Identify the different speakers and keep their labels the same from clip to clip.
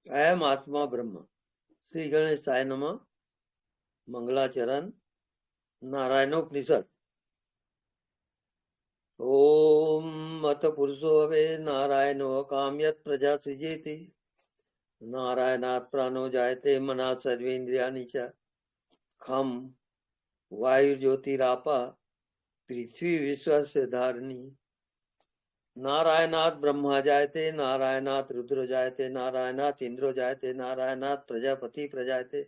Speaker 1: अयम आत्मा ब्रह्म। श्री गणेशाय नमः। मंगलाचरण। नारायणोपनिषद। ओम अत पुरुषो हवे नारायणो काम्यत् प्रजा सृजेति। नारायणात् प्राणो जायते मना सर्वेन्द्रियाणि च। खम वायुर्ज्योतिरापः पृथ्वी विश्वस्य धारिणी। नारायणात् ब्रह्मा जायते नारायणात् रुद्रो जायते नारायणात् इंद्रो जायते नारायणात् प्रजापति प्रजायते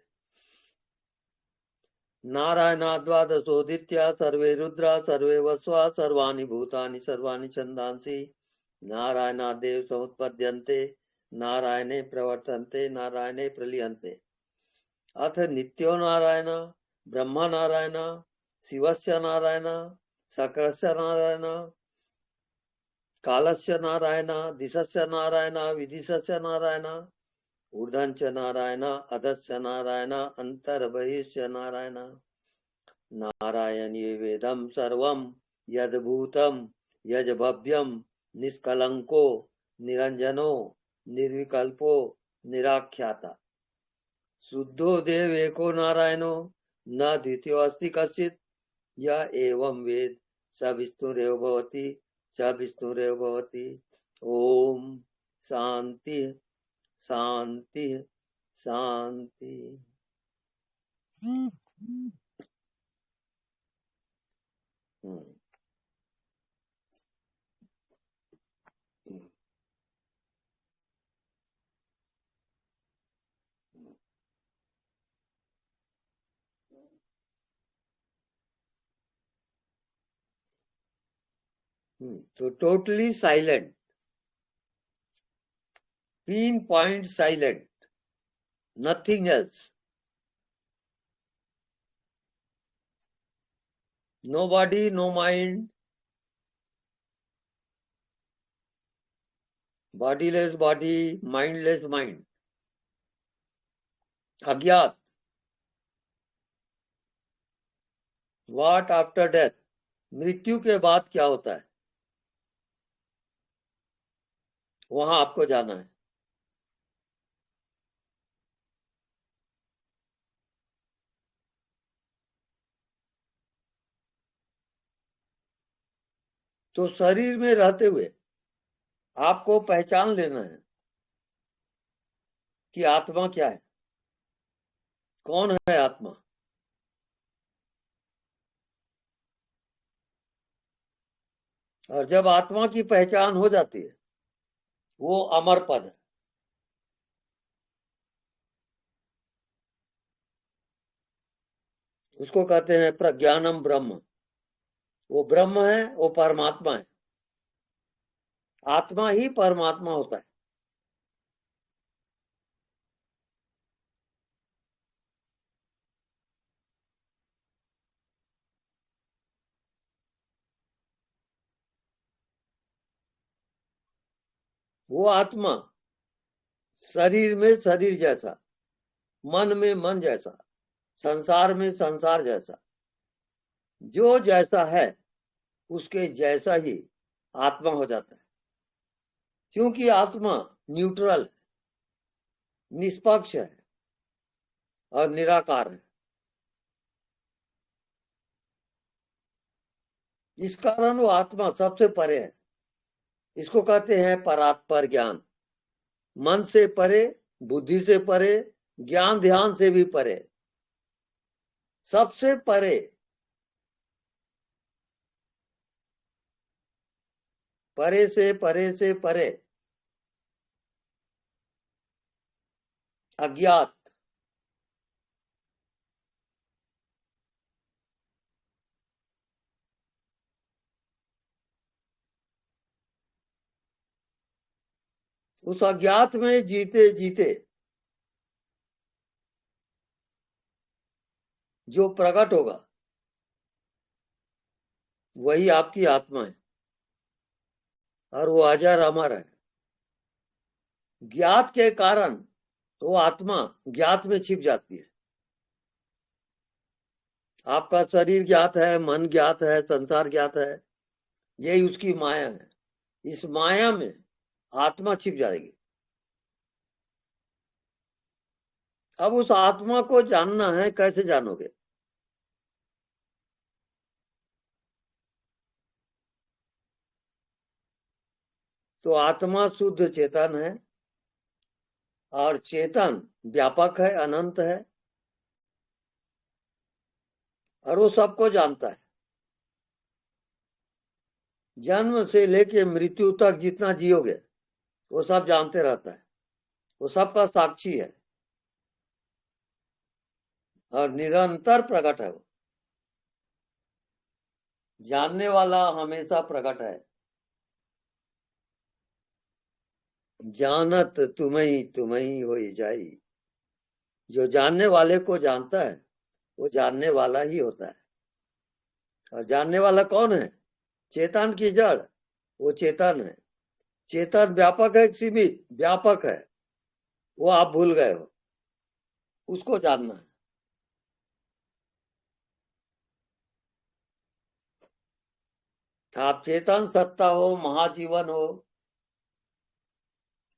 Speaker 1: नारायणात् द्वादशोदित्या सर्वे रुद्रा सर्वे वस्वा सर्वाणि भूतानि सर्वाणि छन्दांसि नारायणात् देव समुत्पद्यन्ते नारायणे प्रवर्तन्ते नारायणे प्रलीयन्ते। अथ नित्यो नारायण ब्रह्म नारायण शिवस्य नारायण शक्रस्य नारायण कालस्य नारायण दिशस्य नारायण विदिशस्य नारायण ऊर्ध्वञ्च नारायण अधश्च नारायण अन्तर्बहिश्च नारायण। नारायणीय वेदं सर्वं यद्भूतं यज्भव्यं निष्कलंको निरंजनो निर्विकल्पो निराख्याता। शुद्धो देव एको नारायणो न द्वितीयो अस्ति कश्चित्। य एवं वेद स विष्णुरेव भवति स विष्णुरेव भवति। ओम शांति शांति शांति। तो totally silent, pin point silent, nothing else, no body no mind, bodyless body mindless mind, अज्ञात। व्हाट आफ्टर डेथ, मृत्यु के बाद क्या होता है, वहां आपको जाना है। तो शरीर में रहते हुए आपको पहचान लेना है कि आत्मा क्या है, कौन है आत्मा। और जब आत्मा की पहचान हो जाती है, वो अमर पद है। उसको कहते हैं प्रज्ञानम ब्रह्म। वो ब्रह्म है, वो परमात्मा है। आत्मा ही परमात्मा होता है। वो आत्मा शरीर में शरीर जैसा, मन में मन जैसा, संसार में संसार जैसा, जो जैसा है उसके जैसा ही आत्मा हो जाता है। क्योंकि आत्मा न्यूट्रल है, निष्पक्ष है और निराकार है। इस कारण वो आत्मा सबसे परे है। इसको कहते हैं परात्पर ज्ञान। मन से परे, बुद्धि से परे, ज्ञान ध्यान से भी परे, सबसे परे। परे से परे से परे, अज्ञात। उस अज्ञात में जीते जीते जो प्रकट होगा वही आपकी आत्मा है और वो अजर अमर है। ज्ञात के कारण वो आत्मा ज्ञात में छिप जाती है। आपका शरीर ज्ञात है, मन ज्ञात है, संसार ज्ञात है, यही उसकी माया है। इस माया में आत्मा छिप जाएगी। अब उस आत्मा को जानना है, कैसे जानोगे? तो आत्मा शुद्ध चेतन है और चेतन व्यापक है, अनंत है और वो सबको जानता है। जन्म से लेके मृत्यु तक जितना जियोगे वो सब जानते रहता है। वो सबका साक्षी है और निरंतर प्रकट है। वो जानने वाला हमेशा प्रकट है। जानत तुम्हें तुम्हें हो जाई। जो जानने वाले को जानता है वो जानने वाला ही होता है। और जानने वाला कौन है? चेतन की जड़, वो चेतन है। चेतन व्यापक है, सीमित व्यापक है, वो आप भूल गए हो। उसको जानना है। आप चेतन सत्ता हो, महाजीवन हो,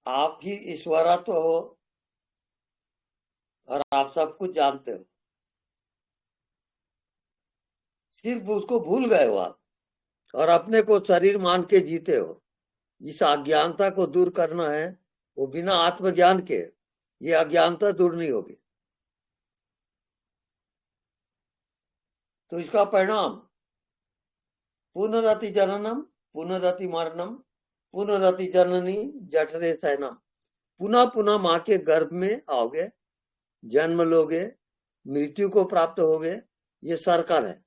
Speaker 1: आप ही ईश्वरत्व हो और आप सब कुछ जानते हो। सिर्फ उसको भूल गए हो आप और अपने को शरीर मान के जीते हो। इस अज्ञानता को दूर करना है। वो बिना आत्मज्ञान के ये अज्ञानता दूर नहीं होगी। तो इसका परिणाम पुनरति जननम, पुनरति मरणम, पुनरति जननी जठरे शयनम। पुनः पुनः माँ के गर्भ में आओगे, जन्म लोगे, मृत्यु को प्राप्त होगे। ये सर्कल है,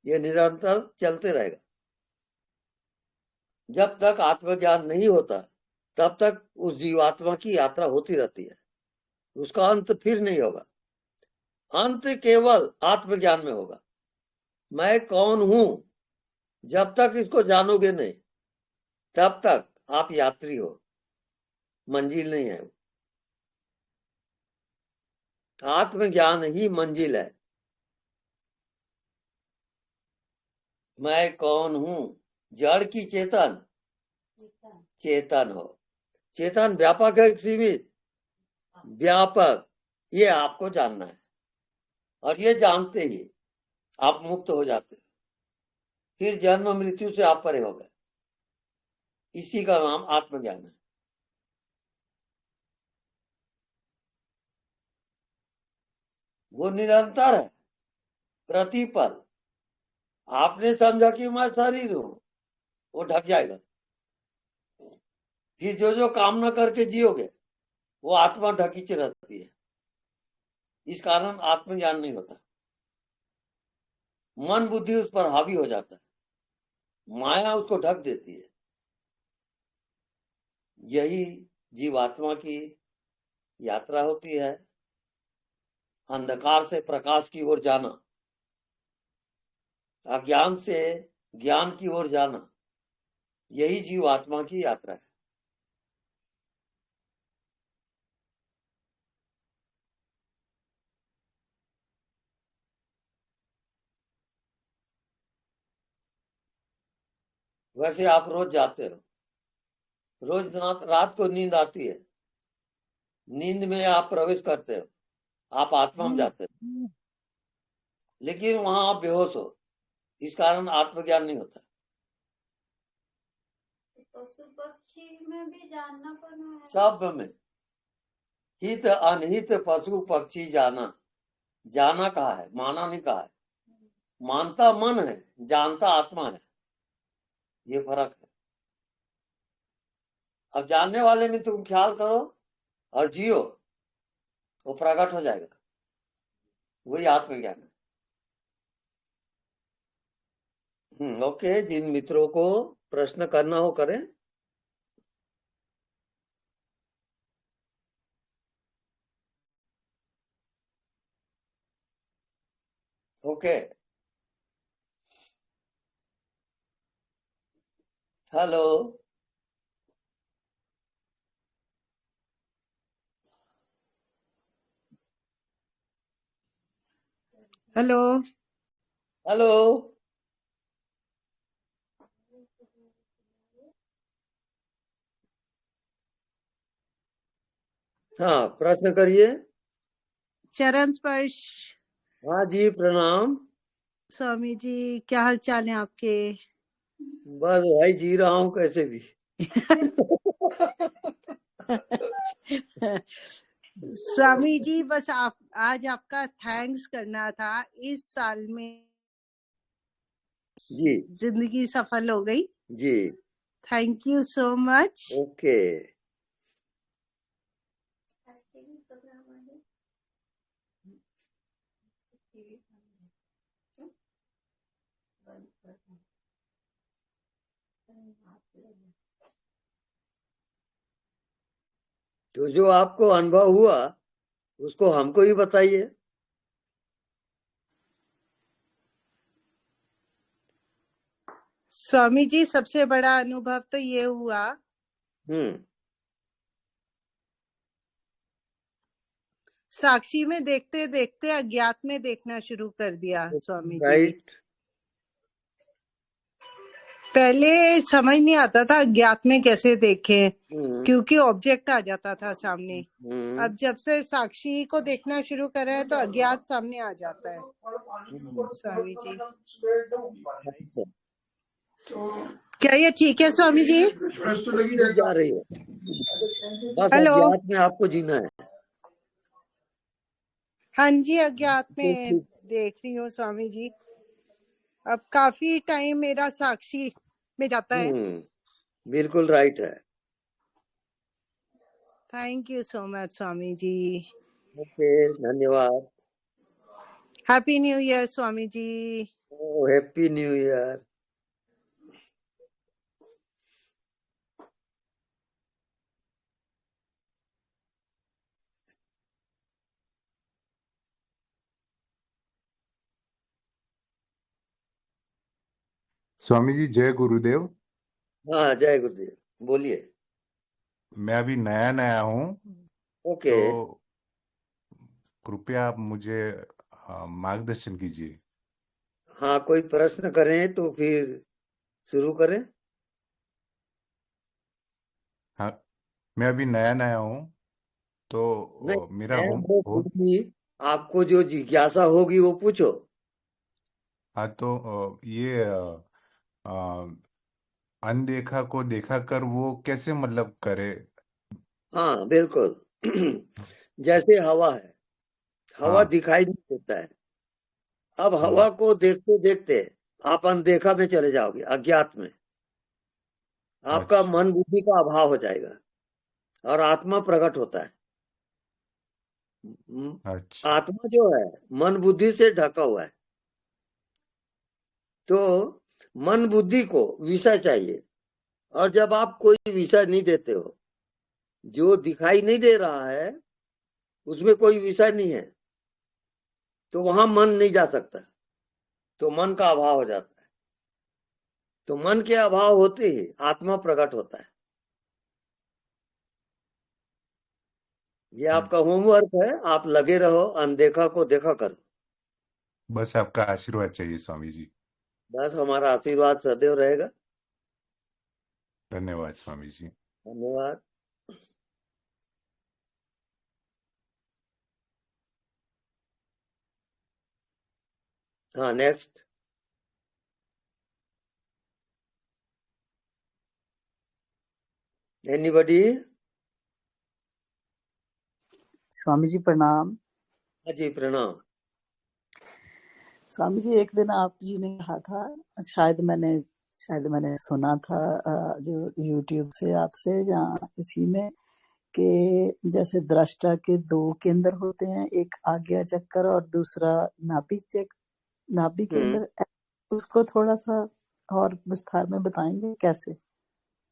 Speaker 1: ये निरंतर चलते रहेगा। जब तक आत्मज्ञान नहीं होता तब तक उस जीवात्मा की यात्रा होती रहती है। उसका अंत फिर नहीं होगा। अंत केवल आत्मज्ञान में होगा। मैं कौन हूं, जब तक इसको जानोगे नहीं तब तक आप यात्री हो, मंजिल नहीं है। आत्मज्ञान ही मंजिल है। मैं कौन हूं, जड़ की चेतन चेतन हो। चेतन व्यापक है, सीमित व्यापक, ये आपको जानना है। और ये जानते ही आप मुक्त हो जाते हैं। फिर जन्म मृत्यु से आप परे हो गए। इसी का नाम आत्मज्ञान है। वो निरंतर है, प्रतिपल। आपने समझा कि मैं शरीर हूं, वो ढक जाएगा। फिर जो जो काम न करके जियोगे वो आत्मा ढकी रहती है। इस कारण आत्मज्ञान नहीं होता। मन बुद्धि उस पर हावी हो जाता है, माया उसको ढक देती है। यही जीवात्मा की यात्रा होती है। अंधकार से प्रकाश की ओर जाना, अज्ञान से ज्ञान की ओर जाना, यही जीवात्मा की यात्रा है। वैसे आप रोज जाते हो, रोज रात को नींद आती है, नींद में आप प्रवेश करते हो, आप आत्मा में जाते हो, लेकिन वहां आप बेहोश हो। इस कारण आत्मज्ञान नहीं होता।
Speaker 2: पशु पक्षी में भी जानना पड़ना है।
Speaker 1: सब में हित अनहित पशु पक्षी जाना। जाना कहा है, माना नहीं कहा है। मानता मन है, जानता आत्मा है। ये फर्क है। अब जानने वाले में तुम ख्याल करो और जियो, वो प्रकट हो जाएगा। वही आत्मज्ञान है। ओके, जिन मित्रों को प्रश्न करना हो करें। ओके। हेलो।
Speaker 3: हेलो।
Speaker 1: हेलो। हाँ, प्रश्न करिए।
Speaker 3: चरण स्पर्श।
Speaker 1: हाँ जी, प्रणाम।
Speaker 3: स्वामी जी, क्या हाल चाल है आपके?
Speaker 1: बस भाई जी रहा हूँ कैसे भी।
Speaker 3: स्वामी जी, बस आज आपका थैंक्स करना था। इस साल में
Speaker 1: जी
Speaker 3: जिंदगी सफल हो गई।
Speaker 1: जी।
Speaker 3: Thank you so much.
Speaker 1: Okay. तो जो आपको अनुभव हुआ उसको हमको ही बताइए।
Speaker 3: स्वामी जी, सबसे बड़ा अनुभव तो ये हुआ, साक्षी में देखते देखते अज्ञात में देखना शुरू कर दिया। स्वामी जी,
Speaker 1: राइट।
Speaker 3: पहले समझ नहीं आता था अज्ञात में कैसे देखें, क्योंकि ऑब्जेक्ट आ जाता था सामने। अब जब से साक्षी को देखना शुरू करा है तो अज्ञात सामने आ जाता है। स्वामी जी, क्या ये ठीक है स्वामी जी?
Speaker 1: जा रही है, बस
Speaker 3: हेलो।
Speaker 1: अज्ञात में आपको जीना है।
Speaker 3: हाँ जी, अज्ञात में देख रही हूँ स्वामी जी। अब काफी टाइम मेरा साक्षी में जाता है।
Speaker 1: बिल्कुल राइट है।
Speaker 3: Thank you so much Swami ji.
Speaker 1: Okay, धन्यवाद।
Speaker 3: Happy new year Swami ji.
Speaker 1: Happy new year.
Speaker 4: Swami ji जय गुरुदेव।
Speaker 1: हाँ, जय गुरुदेव, बोलिए।
Speaker 4: मैं अभी नया नया हूँ,
Speaker 1: ओके।
Speaker 4: तो कृपया आप मुझे मार्गदर्शन कीजिए।
Speaker 1: हाँ, कोई प्रश्न करें तो फिर शुरू करें।
Speaker 4: हाँ, मैं अभी नया नया हूँ, तो
Speaker 1: नहीं,
Speaker 4: मेरा
Speaker 1: मैं
Speaker 4: होम
Speaker 1: वो
Speaker 4: हो
Speaker 1: फिर भी आपको जो जिज्ञासा होगी वो पूछो।
Speaker 4: हाँ, तो ये अनदेखा को देखा कर वो कैसे मतलब करे?
Speaker 1: हाँ, बिल्कुल। जैसे हवा है, हवा
Speaker 4: हाँ।
Speaker 1: दिखाई नहीं देता है। अब
Speaker 4: हम्म।
Speaker 1: हवा को देखते देखते आप अनदेखा में चले जाओगे, अज्ञात में। आपका
Speaker 4: अच्छा
Speaker 1: मन बुद्धि का अभाव हो जाएगा और आत्मा प्रकट होता है।
Speaker 4: अच्छा।
Speaker 1: आत्मा जो है मन बुद्धि से ढका हुआ है। तो मन बुद्धि को विषय चाहिए, और जब आप कोई विषय नहीं देते हो, जो दिखाई नहीं दे रहा है उसमें कोई विषय नहीं है, तो वहां मन नहीं जा सकता, तो मन का अभाव हो जाता है। तो मन के अभाव होते ही आत्मा प्रकट होता है। ये आपका होमवर्क है, आप लगे रहो, अनदेखा को देखा करो।
Speaker 4: बस आपका आशीर्वाद चाहिए स्वामी जी।
Speaker 1: बस हमारा आशीर्वाद सदैव रहेगा।
Speaker 4: धन्यवाद स्वामी जी।
Speaker 1: धन्यवाद। हाँ, नेक्स्ट। एनीबडी?
Speaker 5: स्वामी जी प्रणाम।
Speaker 1: हाँ जी, प्रणाम।
Speaker 5: स्वामी जी, एक दिन आप जी ने कहा था, शायद मैंने सुना था जो यूट्यूब से आपसे या इसी में, कि जैसे दृष्टा के दो केंद्र होते हैं, एक आज्ञा चक्कर और दूसरा नाभि केंद्र। उसको थोड़ा सा और विस्तार में बताएंगे कैसे?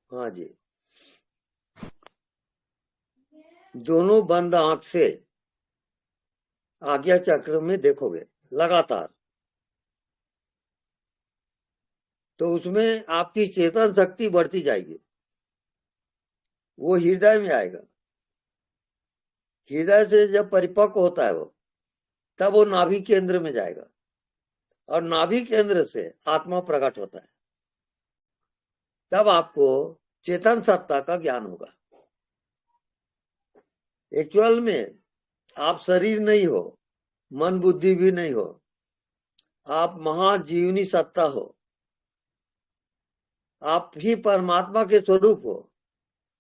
Speaker 1: हाँ जी, दोनों बंद आंख से आज्ञा चक्र में देखोगे लगातार, तो उसमें आपकी चेतन शक्ति बढ़ती जाएगी, वो हृदय में आएगा। हृदय से जब परिपक्व होता है वो, तब वो नाभि केंद्र में जाएगा, और नाभि केंद्र से आत्मा प्रकट होता है। तब आपको चेतन सत्ता का ज्ञान होगा। एक्चुअल में आप शरीर नहीं हो, मन बुद्धि भी नहीं हो, आप महाजीवनी सत्ता हो, आप ही परमात्मा के स्वरूप हो,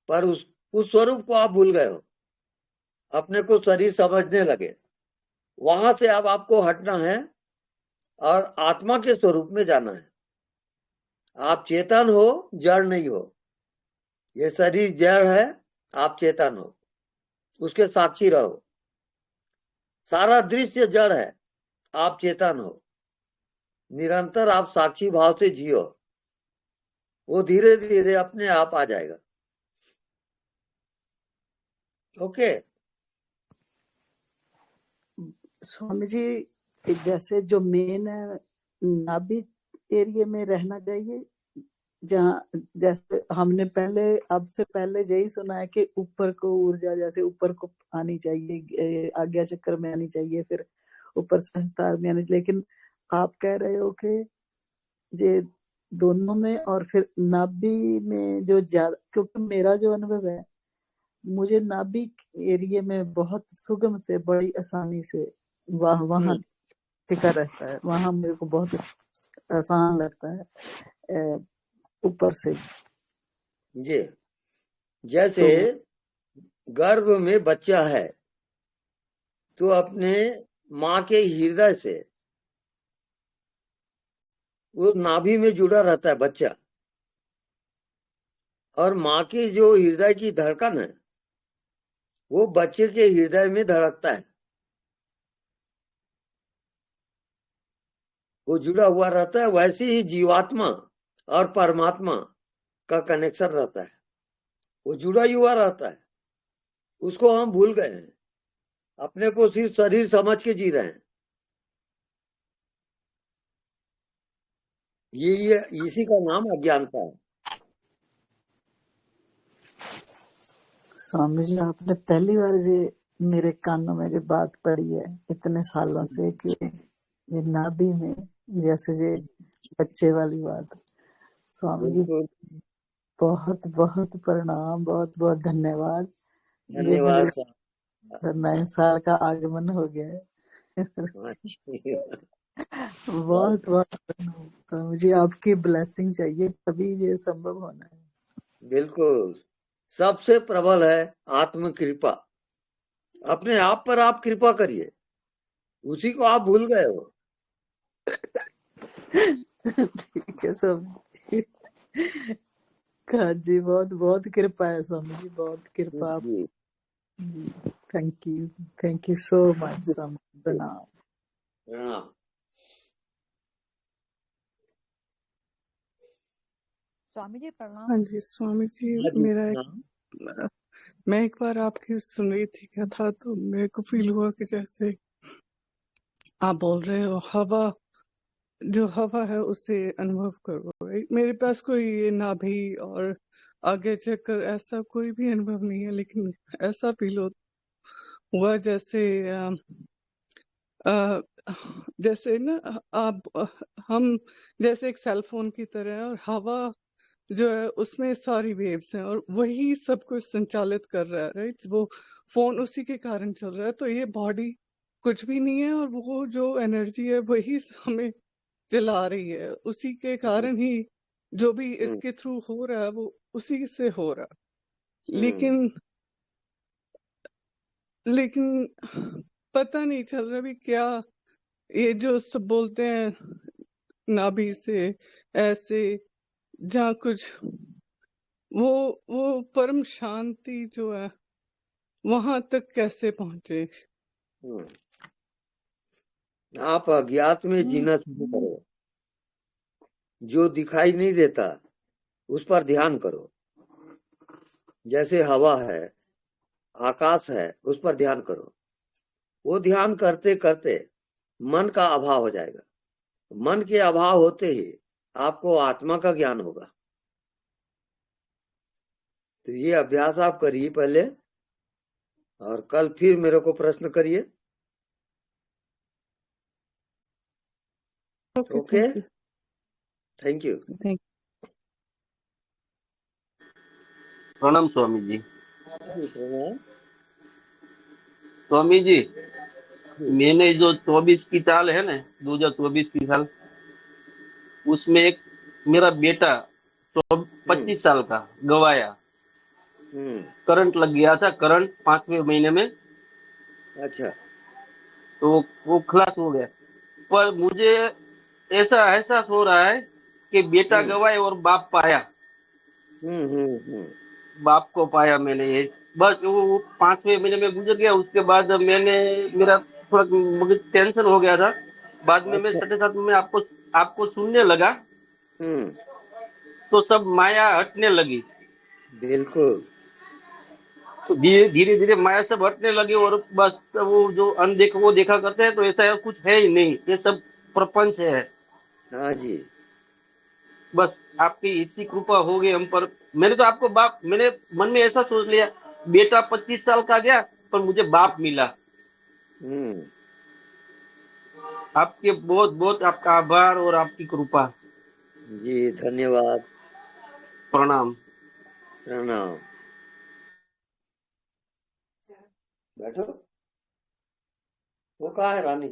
Speaker 1: पर उस स्वरूप को आप भूल गए हो, अपने को शरीर समझने लगे। वहां से अब आपको हटना है और आत्मा के स्वरूप में जाना है। आप चेतन हो, जड़ नहीं हो। ये शरीर जड़ है, आप चेतन हो, उसके साक्षी रहो। सारा दृश्य जड़ है, आप चेतन हो। निरंतर आप साक्षी भाव से जियो, वो धीरे धीरे अपने आप आ जाएगा। ओके।
Speaker 5: स्वामी जी, जैसे जो मेन है नाभि एरिया में रहना चाहिए, जहाँ जैसे हमने पहले अब से पहले यही सुना है कि ऊपर को ऊर्जा जैसे ऊपर को आनी चाहिए, आज्ञा चक्र में आनी चाहिए, फिर ऊपर सहस्त्रार में आनी चाहिए। लेकिन आप कह रहे हो कि ये दोनों में और फिर नाभि में जो ज्यादा, क्योंकि मेरा जो अनुभव है, मुझे नाभि एरिया में बहुत सुगम से बड़ी आसानी से वहाँ टिका रहता है, वहाँ मेरे को बहुत आसान लगता है ऊपर से।
Speaker 1: जी, जैसे गर्भ में बच्चा है तो अपने माँ के हृदय से वो नाभि में जुड़ा रहता है बच्चा, और माँ के जो हृदय की धड़कन है वो बच्चे के हृदय में धड़कता है, वो जुड़ा हुआ रहता है। वैसे ही जीवात्मा और परमात्मा का कनेक्शन रहता है, वो जुड़ा हुआ रहता है। उसको हम भूल गए हैं, अपने को सिर्फ शरीर समझ के जी रहे हैं। ये इसी का नाम अज्ञानता है।
Speaker 5: स्वामी जी, आपने पहली बार ये मेरे कानों में जो बात पड़ी है इतने सालों से कि ये नाभि में जैसे ये बच्चे वाली बात। स्वामी जी बहुत बहुत प्रणाम, बहुत बहुत धन्यवाद।
Speaker 1: धन्यवाद।
Speaker 5: नए साल का आगमन हो गया है। बहुत बहुत प्रणाम। तो मुझे आपकी ब्लेसिंग चाहिए, तभी ये संभव होना है।
Speaker 1: बिल्कुल, सबसे प्रबल है आत्म कृपा। अपने आप पर आप कृपा करिए, उसी को आप भूल गए हो।
Speaker 5: ठीक है स्वामी जी, बहुत बहुत कृपा है स्वामी जी, बहुत कृपा। थैंक यू सो मच स्वामी। प्रणाम।
Speaker 6: स्वामी जी प्रणाम।
Speaker 7: हाँ जी स्वामी जी, मैं एक बार आपकी सुन रही थी कथा, तो मेरे को फील हुआ कि जैसे आप बोल रहे हो हवा, जो हवा है उसे अनुभव करो। मेरे पास कोई ये नाभि और आगे चक्कर ऐसा कोई भी अनुभव नहीं है, लेकिन ऐसा फील हुआ जैसे ना आप हम जैसे एक सेल फोन की तरह है, और हवा जो है उसमें सारी वेव्स हैं और वही सब कुछ संचालित कर रहा है, राइट। वो फोन उसी के कारण चल रहा है, तो ये बॉडी कुछ भी नहीं है, और वो जो एनर्जी है वही हमें चला रही है। उसी के कारण ही जो भी इसके थ्रू हो रहा है वो उसी से हो रहा है। लेकिन पता नहीं चल रहा भी क्या, ये जो सब बोलते हैं नाभि से ऐसे, जहाँ कुछ वो परम शांति जो है वहां तक कैसे पहुंचे।
Speaker 1: आप अज्ञात में जीना शुरू करो, जो दिखाई नहीं देता उस पर ध्यान करो। जैसे हवा है, आकाश है, उस पर ध्यान करो। वो ध्यान करते करते मन का अभाव हो जाएगा। मन के अभाव होते ही आपको आत्मा का ज्ञान होगा। तो ये अभ्यास आप करिए पहले, और कल फिर मेरे को प्रश्न करिए। Okay, thank you.
Speaker 7: थैंक
Speaker 6: प्रणाम स्वामी जी।
Speaker 1: प्रणाम।
Speaker 6: स्वामी जी, मैंने जो 24 की चाल है ना, 2024 की साल, उसमें एक मेरा बेटा 25 साल का गवाया, करंट लग गया था, करंट 5वें महीने में।
Speaker 1: अच्छा।
Speaker 6: तो वो खलास हो गया। पर मुझे ऐसा एहसास हो रहा है कि बेटा गवाए और बाप पाया। बाप को पाया मैंने, ये बस वो 5वें महीने में गुजर गया। उसके बाद मेरा थोड़ा मुझे टेंशन हो गया था। बाद में मैं
Speaker 1: अच्छा।
Speaker 6: छठे साथ में आपको सुनने लगा, तो सब माया हटने लगी।
Speaker 1: बिल्कुल।
Speaker 6: तो धीरे धीरे माया सब हटने लगी, और बस वो जो अनदेखा वो देखा करते हैं, तो ऐसा कुछ है ही नहीं, ये सब प्रपंच है।
Speaker 1: हाँ जी।
Speaker 6: बस आपकी इसी कृपा हो गई हम पर। मैंने तो आपको बाप, मैंने मन में ऐसा सोच लिया, बेटा 25 साल का गया पर मुझे बाप मिला। आपके बहुत बहुत आपका आभार और आपकी कृपा।
Speaker 1: जी धन्यवाद।
Speaker 6: प्रणाम।
Speaker 1: प्रणाम। बैठो। वो कहाँ है रानी?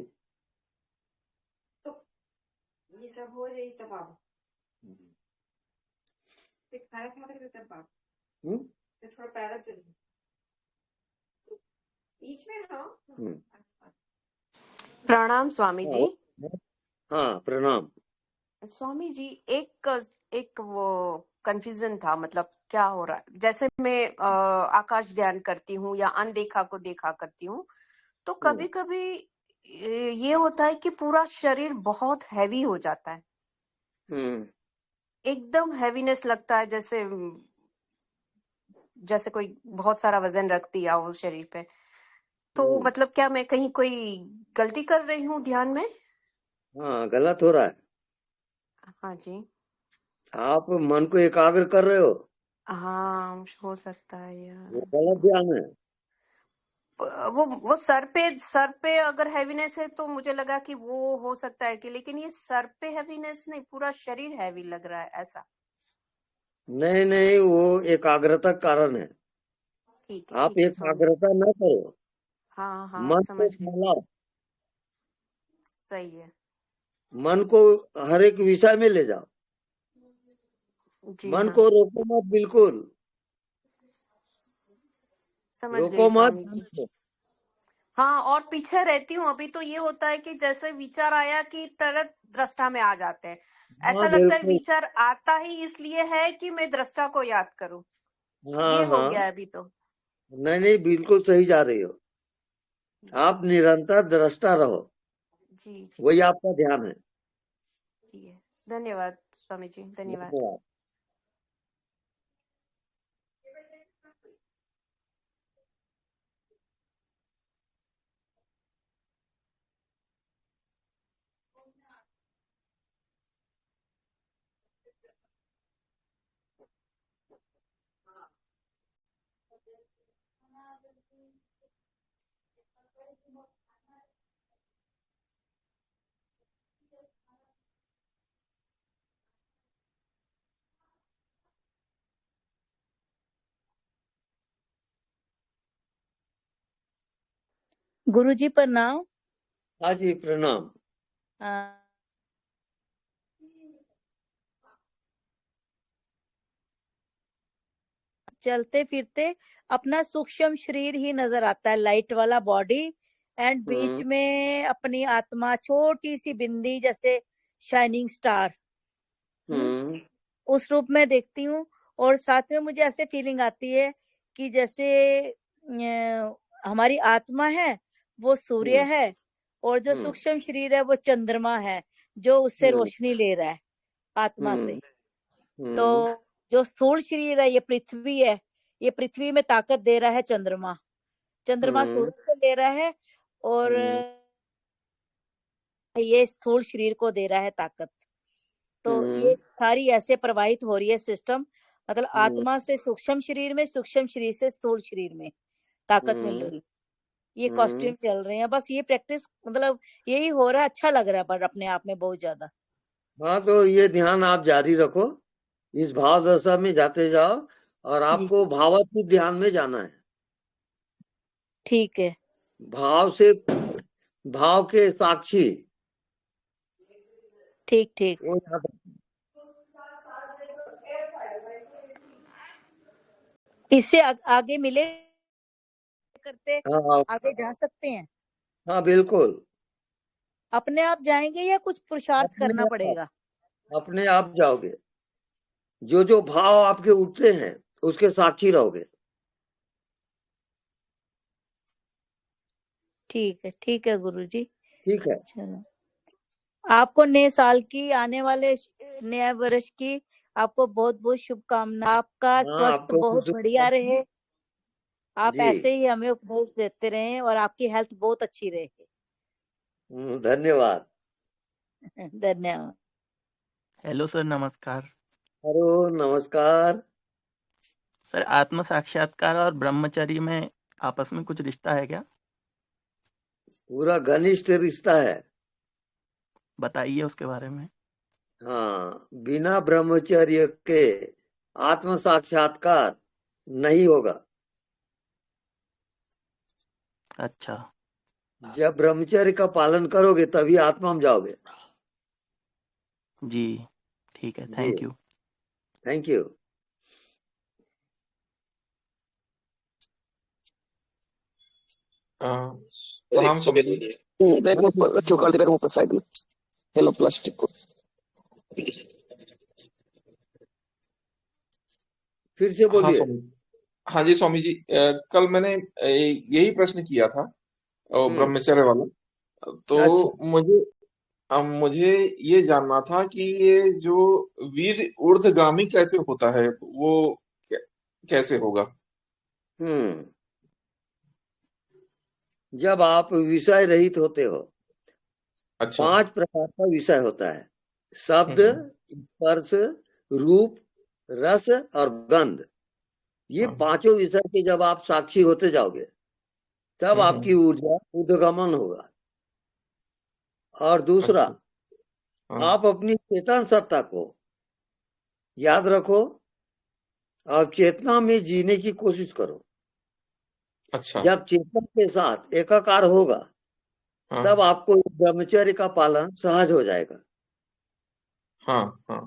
Speaker 8: ये सब हो जाए तब आप खाना खा रहे तब आप थोड़ा पैदल चलिए बीच में हो।
Speaker 9: प्रणाम स्वामी जी।
Speaker 1: हाँ प्रणाम।
Speaker 9: स्वामी जी, एक वो कंफ्यूजन था, मतलब क्या हो रहा है। जैसे मैं आकाश ध्यान करती हूँ या अनदेखा को देखा करती हूँ, तो कभी कभी ये होता है कि पूरा शरीर बहुत हैवी हो जाता है, एकदम हैवीनेस लगता है, जैसे कोई बहुत सारा वजन रख दिया हो शरीर पे। तो मतलब क्या मैं कहीं कोई गलती कर रही हूँ ध्यान में?
Speaker 1: हाँ गलत हो रहा है।
Speaker 9: हाँ जी।
Speaker 1: आप मन को एकाग्र कर रहे हो,
Speaker 9: हाँ, हो सकता है यार।
Speaker 1: वो गलत ध्यान है।
Speaker 9: वो सर पे अगर हैवीनेस है तो मुझे लगा कि वो हो सकता है कि, लेकिन ये सर पे हैवीनेस नहीं, पूरा शरीर हैवी लग रहा है ऐसा।
Speaker 1: नहीं नहीं, वो एकाग्रता कारण है।
Speaker 9: ठीक
Speaker 1: आप
Speaker 9: है स्वामी जी।
Speaker 1: एकाग्रता न करो,
Speaker 9: हाँ हाँ,
Speaker 1: मन को
Speaker 9: समझ गई।
Speaker 1: फैलाओ,
Speaker 9: सही है।
Speaker 1: मन को हर एक विषय में ले जाओ,
Speaker 9: जी
Speaker 1: मन
Speaker 9: हाँ,
Speaker 1: को रोको मत, बिल्कुल
Speaker 9: समझ
Speaker 1: रोको
Speaker 9: गई
Speaker 1: मत।
Speaker 9: स्वामी जी। हाँ, और पीछे रहती हूँ अभी, तो ये होता है कि जैसे विचार आया कि तुरंत दृष्टा में आ जाते हैं।
Speaker 1: हाँ
Speaker 9: ऐसा लगता है
Speaker 1: बिल्कुल।
Speaker 9: विचार आता ही इसलिए है कि मैं दृष्टा को याद करूं। ये
Speaker 1: हाँ
Speaker 9: हो
Speaker 1: हाँ,
Speaker 9: गया अभी तो।
Speaker 1: नहीं नहीं, बिल्कुल सही जा रही हो। आप
Speaker 9: जी
Speaker 1: निरंतर दृष्टा रहो,
Speaker 9: जी जी
Speaker 1: वही आपका ध्यान है।
Speaker 9: जी है। धन्यवाद स्वामी जी, धन्यवाद।
Speaker 1: धन्यवाद।
Speaker 5: गुरुजी प्रणाम।
Speaker 1: हाँ जी प्रणाम।
Speaker 5: चलते फिरते अपना सूक्ष्म शरीर ही नजर आता है, लाइट वाला बॉडी, एंड बीच में अपनी आत्मा, छोटी सी बिंदी जैसे शाइनिंग स्टार, उस रूप में देखती हूँ। और साथ में मुझे ऐसे फीलिंग आती है कि जैसे हमारी आत्मा है वो सूर्य है, और जो सूक्ष्म शरीर है वो चंद्रमा है, जो उससे रोशनी ले रहा है आत्मा से। तो जो स्थूल शरीर है ये पृथ्वी है, ये पृथ्वी में ताकत दे रहा है चंद्रमा, चंद्रमा सूरज से ले रहा है, और ये स्थूल शरीर को दे रहा है ताकत।
Speaker 10: तो ये सारी ऐसे प्रवाहित हो रही है सिस्टम, मतलब आत्मा से सूक्ष्म शरीर में, सूक्ष्म शरीर से स्थूल शरीर में ताकत मिल रही, ये कॉस्ट्यूम चल रहे हैं। बस ये प्रैक्टिस मतलब यही हो रहा है, अच्छा लग रहा है पर अपने आप में बहुत ज्यादा।
Speaker 1: हाँ, तो ये ध्यान आप जारी रखो, इस भाव दशा में जाते जाओ और
Speaker 10: जी
Speaker 1: आपको भावात्मिक ध्यान में जाना है।
Speaker 10: ठीक है,
Speaker 1: भाव से भाव के साक्षी
Speaker 10: ठीक ठीक।
Speaker 1: वो याद रखो।
Speaker 10: इससे आगे मिले करते
Speaker 1: हाँ
Speaker 10: आगे जा सकते हैं,
Speaker 1: हाँ, बिल्कुल
Speaker 10: अपने आप जाएंगे या कुछ पुरुषार्थ करना
Speaker 1: अपने
Speaker 10: पड़ेगा?
Speaker 1: अपने आप जाओगे, जो जो भाव आपके उठते हैं उसके साक्षी रहोगे।
Speaker 10: ठीक है गुरुजी।
Speaker 1: ठीक है,
Speaker 10: चलो, आपको नए साल की, आने वाले नए वर्ष की आपको बहुत बहुत शुभकामना। आपका
Speaker 1: हाँ
Speaker 10: स्वास्थ्य
Speaker 1: आपको
Speaker 10: बहुत बढ़िया रहे, आप
Speaker 1: जी
Speaker 10: ऐसे ही हमें उपदेश देते रहें और आपकी हेल्थ बहुत अच्छी रहे।
Speaker 1: धन्यवाद।
Speaker 10: धन्यवाद।
Speaker 11: हेलो सर, नमस्कार।
Speaker 1: हेलो, नमस्कार।
Speaker 11: सर, आत्म साक्षात्कार और ब्रह्मचर्य में आपस में कुछ रिश्ता है क्या?
Speaker 1: पूरा घनिष्ठ रिश्ता है।
Speaker 11: बताइए उसके बारे में।
Speaker 1: हाँ, बिना ब्रह्मचर्य के आत्म साक्षात्कार नहीं होगा।
Speaker 11: अच्छा,
Speaker 1: जब ब्रह्मचर्य का पालन करोगे तभी आत्मा में जाओगे।
Speaker 11: जी ठीक है,
Speaker 1: जी,
Speaker 11: थैंक यू।
Speaker 1: Thank you.
Speaker 12: प्रणाम स्वामी जी।
Speaker 13: बैग में ऊपर रखियो, काले बैग में ऊपर साइड में हेलो प्लास्टिक को।
Speaker 1: फिर से
Speaker 12: हाँ
Speaker 1: बोलिए।
Speaker 12: स्वामी, हाँ जी स्वामी जी, कल मैंने यही प्रश्न किया था ब्रह्मचर्य वाला। तो
Speaker 1: अच्छा,
Speaker 12: मुझे ये जानना था कि ये जो वीर ऊर्ध्वगामी कैसे होता है, वो कैसे होगा?
Speaker 1: हम्म जब आप विषय रहित होते हो,
Speaker 12: अच्छा।
Speaker 1: 5 प्रकार का विषय होता है: शब्द,
Speaker 12: हम्म।
Speaker 1: स्पर्श, रूप, रस और गंध। ये
Speaker 12: हाँ।
Speaker 1: 5 विषय के जब आप साक्षी होते जाओगे तब आपकी ऊर्जा ऊर्ध्वगमन होगा। और दूसरा,
Speaker 12: अच्छा। हाँ।
Speaker 1: आप अपनी चेतन सत्ता को याद रखो और चेतना में जीने की कोशिश करो।
Speaker 12: अच्छा।
Speaker 1: जब चेतन के साथ एकाकार होगा
Speaker 12: हाँ।
Speaker 1: तब आपको ब्रह्मचर्य का पालन सहज हो जाएगा।
Speaker 12: हाँ। हाँ।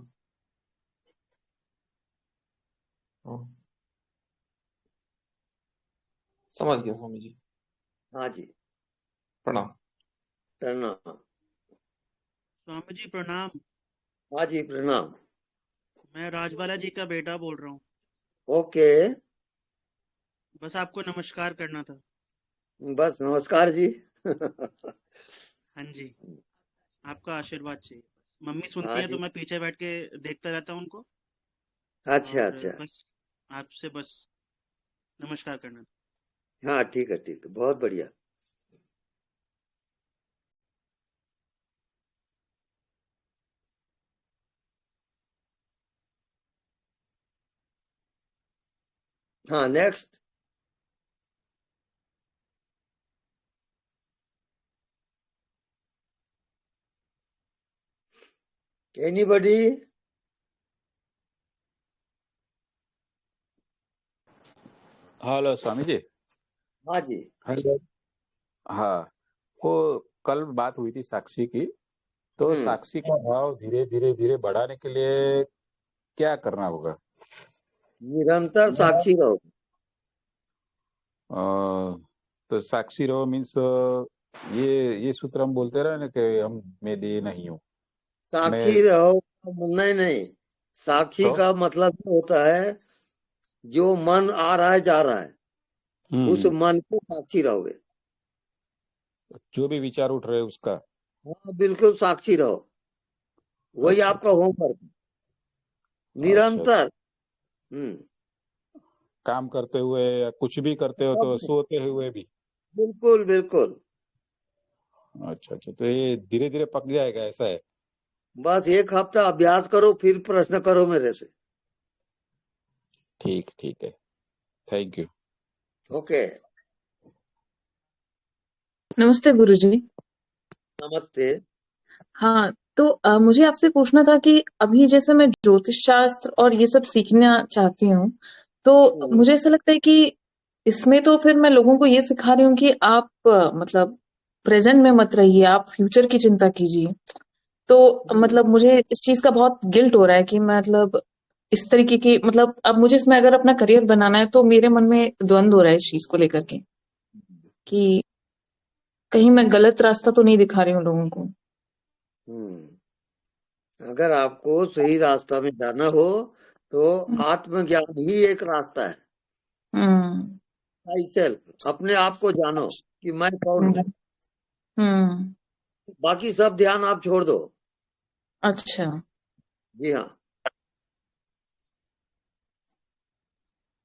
Speaker 12: हाँ। समझ गया स्वामी जी।
Speaker 1: हाँ जी,
Speaker 12: प्रणाम।
Speaker 1: प्रणाम।
Speaker 14: स्वामी जी प्रणाम।
Speaker 1: हाँ जी, प्रणाम।
Speaker 14: मैं राजबाला जी का बेटा बोल रहा हूँ।
Speaker 1: ओके,
Speaker 14: बस आपको नमस्कार करना था।
Speaker 1: बस नमस्कार जी।
Speaker 14: हाँ जी, आपका आशीर्वाद चाहिए। मम्मी सुनती
Speaker 1: हाँ
Speaker 14: हैं तो
Speaker 1: जी,
Speaker 14: मैं पीछे बैठ के देखता रहता हूँ उनको,
Speaker 1: अच्छा
Speaker 14: और
Speaker 1: अच्छा।
Speaker 14: बस आपसे बस नमस्कार करना था।
Speaker 1: हाँ ठीक है, ठीक है, बहुत बढ़िया। हाँ, next. Anybody?
Speaker 15: Hello Swami ji.
Speaker 1: हाँ जी।
Speaker 15: हेलो। हाँ, वो कल बात हुई थी साक्षी की, तो साक्षी का भाव धीरे धीरे धीरे बढ़ाने के लिए क्या करना होगा?
Speaker 1: निरंतर साक्षी रहो।
Speaker 15: तो साक्षी रहो मीन्स ये सूत्र हम बोलते रहे ना कि हम मैं दे नहीं हूँ, मैं
Speaker 1: साक्षी रहो, नहीं नहीं, साक्षी
Speaker 15: तो
Speaker 1: का मतलब ये होता है जो मन आ रहा है जा रहा है उस मन को साक्षी रहोगे।
Speaker 15: जो भी विचार उठ रहे उसका।
Speaker 1: हाँ, बिल्कुल साक्षी रहो, वही
Speaker 15: अच्छा
Speaker 1: आपका
Speaker 15: अच्छा
Speaker 1: होमवर्क
Speaker 15: अच्छा अच्छा।
Speaker 1: निरंतर।
Speaker 15: काम करते हुए या कुछ भी करते हो
Speaker 1: सब
Speaker 15: तो सोते हुए भी।
Speaker 1: बिल्कुल बिल्कुल।
Speaker 15: अच्छा अच्छा, तो ये धीरे धीरे पक जाएगा, ऐसा है?
Speaker 1: बस एक हफ्ता अभ्यास करो, फिर प्रश्न करो मेरे से।
Speaker 15: ठीक ठीक है, थैंक यू।
Speaker 1: ओके,
Speaker 16: नमस्ते गुरुजी।
Speaker 1: नमस्ते।
Speaker 16: हाँ, तो मुझे आपसे पूछना था कि अभी जैसे मैं ज्योतिष शास्त्र और ये सब सीखना चाहती हूँ, तो मुझे ऐसा लगता है कि इसमें तो फिर मैं लोगों को ये सिखा रही हूँ कि आप मतलब प्रेजेंट में मत रहिए, आप फ्यूचर की चिंता कीजिए। तो मतलब मुझे इस चीज का बहुत गिल्ट हो रहा है कि मतलब इस तरीके की, मतलब अब मुझे इसमें अगर अपना करियर बनाना है तो मेरे मन में द्वंद्व हो रहा है इस चीज को लेकर के कि कहीं मैं गलत रास्ता तो नहीं दिखा रही हूँ लोगों को।
Speaker 1: अगर आपको सही रास्ता में जाना हो तो आत्मज्ञान ही एक रास्ता है। सेल्फ, अपने आप को जानो कि मैं कौन हूँ। बाकी सब ध्यान आप छोड़ दो।
Speaker 16: अच्छा।
Speaker 1: जी हाँ,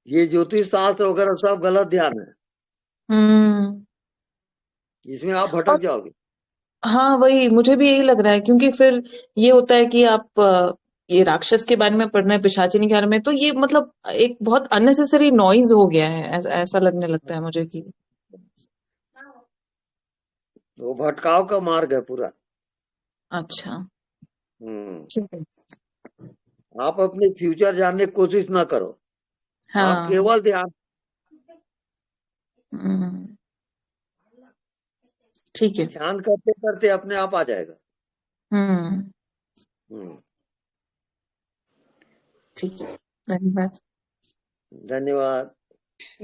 Speaker 1: ये ज्योतिष शास्त्र वगैरह सब गलत ध्यान है, इसमें आप भटक जाओगे।
Speaker 16: हाँ, वही मुझे भी यही लग रहा है, क्योंकि फिर ये होता है कि आप ये राक्षस के बारे में पढ़ रहे हैं, पिशाचिनी के बारे में, तो ये मतलब एक बहुत अननेसेसरी नॉइज हो गया है, ऐसा लगने लगता है मुझे कि
Speaker 1: वो भटकाव का मार्ग है पूरा।
Speaker 16: अच्छा। ठीक है।
Speaker 1: आप अपने फ्यूचर जानने की कोशिश ना करो। आप
Speaker 16: हाँ।
Speaker 1: केवल ध्यान।
Speaker 16: ठीक है।
Speaker 1: ध्यान करते करते अपने आप आ जाएगा।
Speaker 16: ठीक है, धन्यवाद।
Speaker 1: धन्यवाद।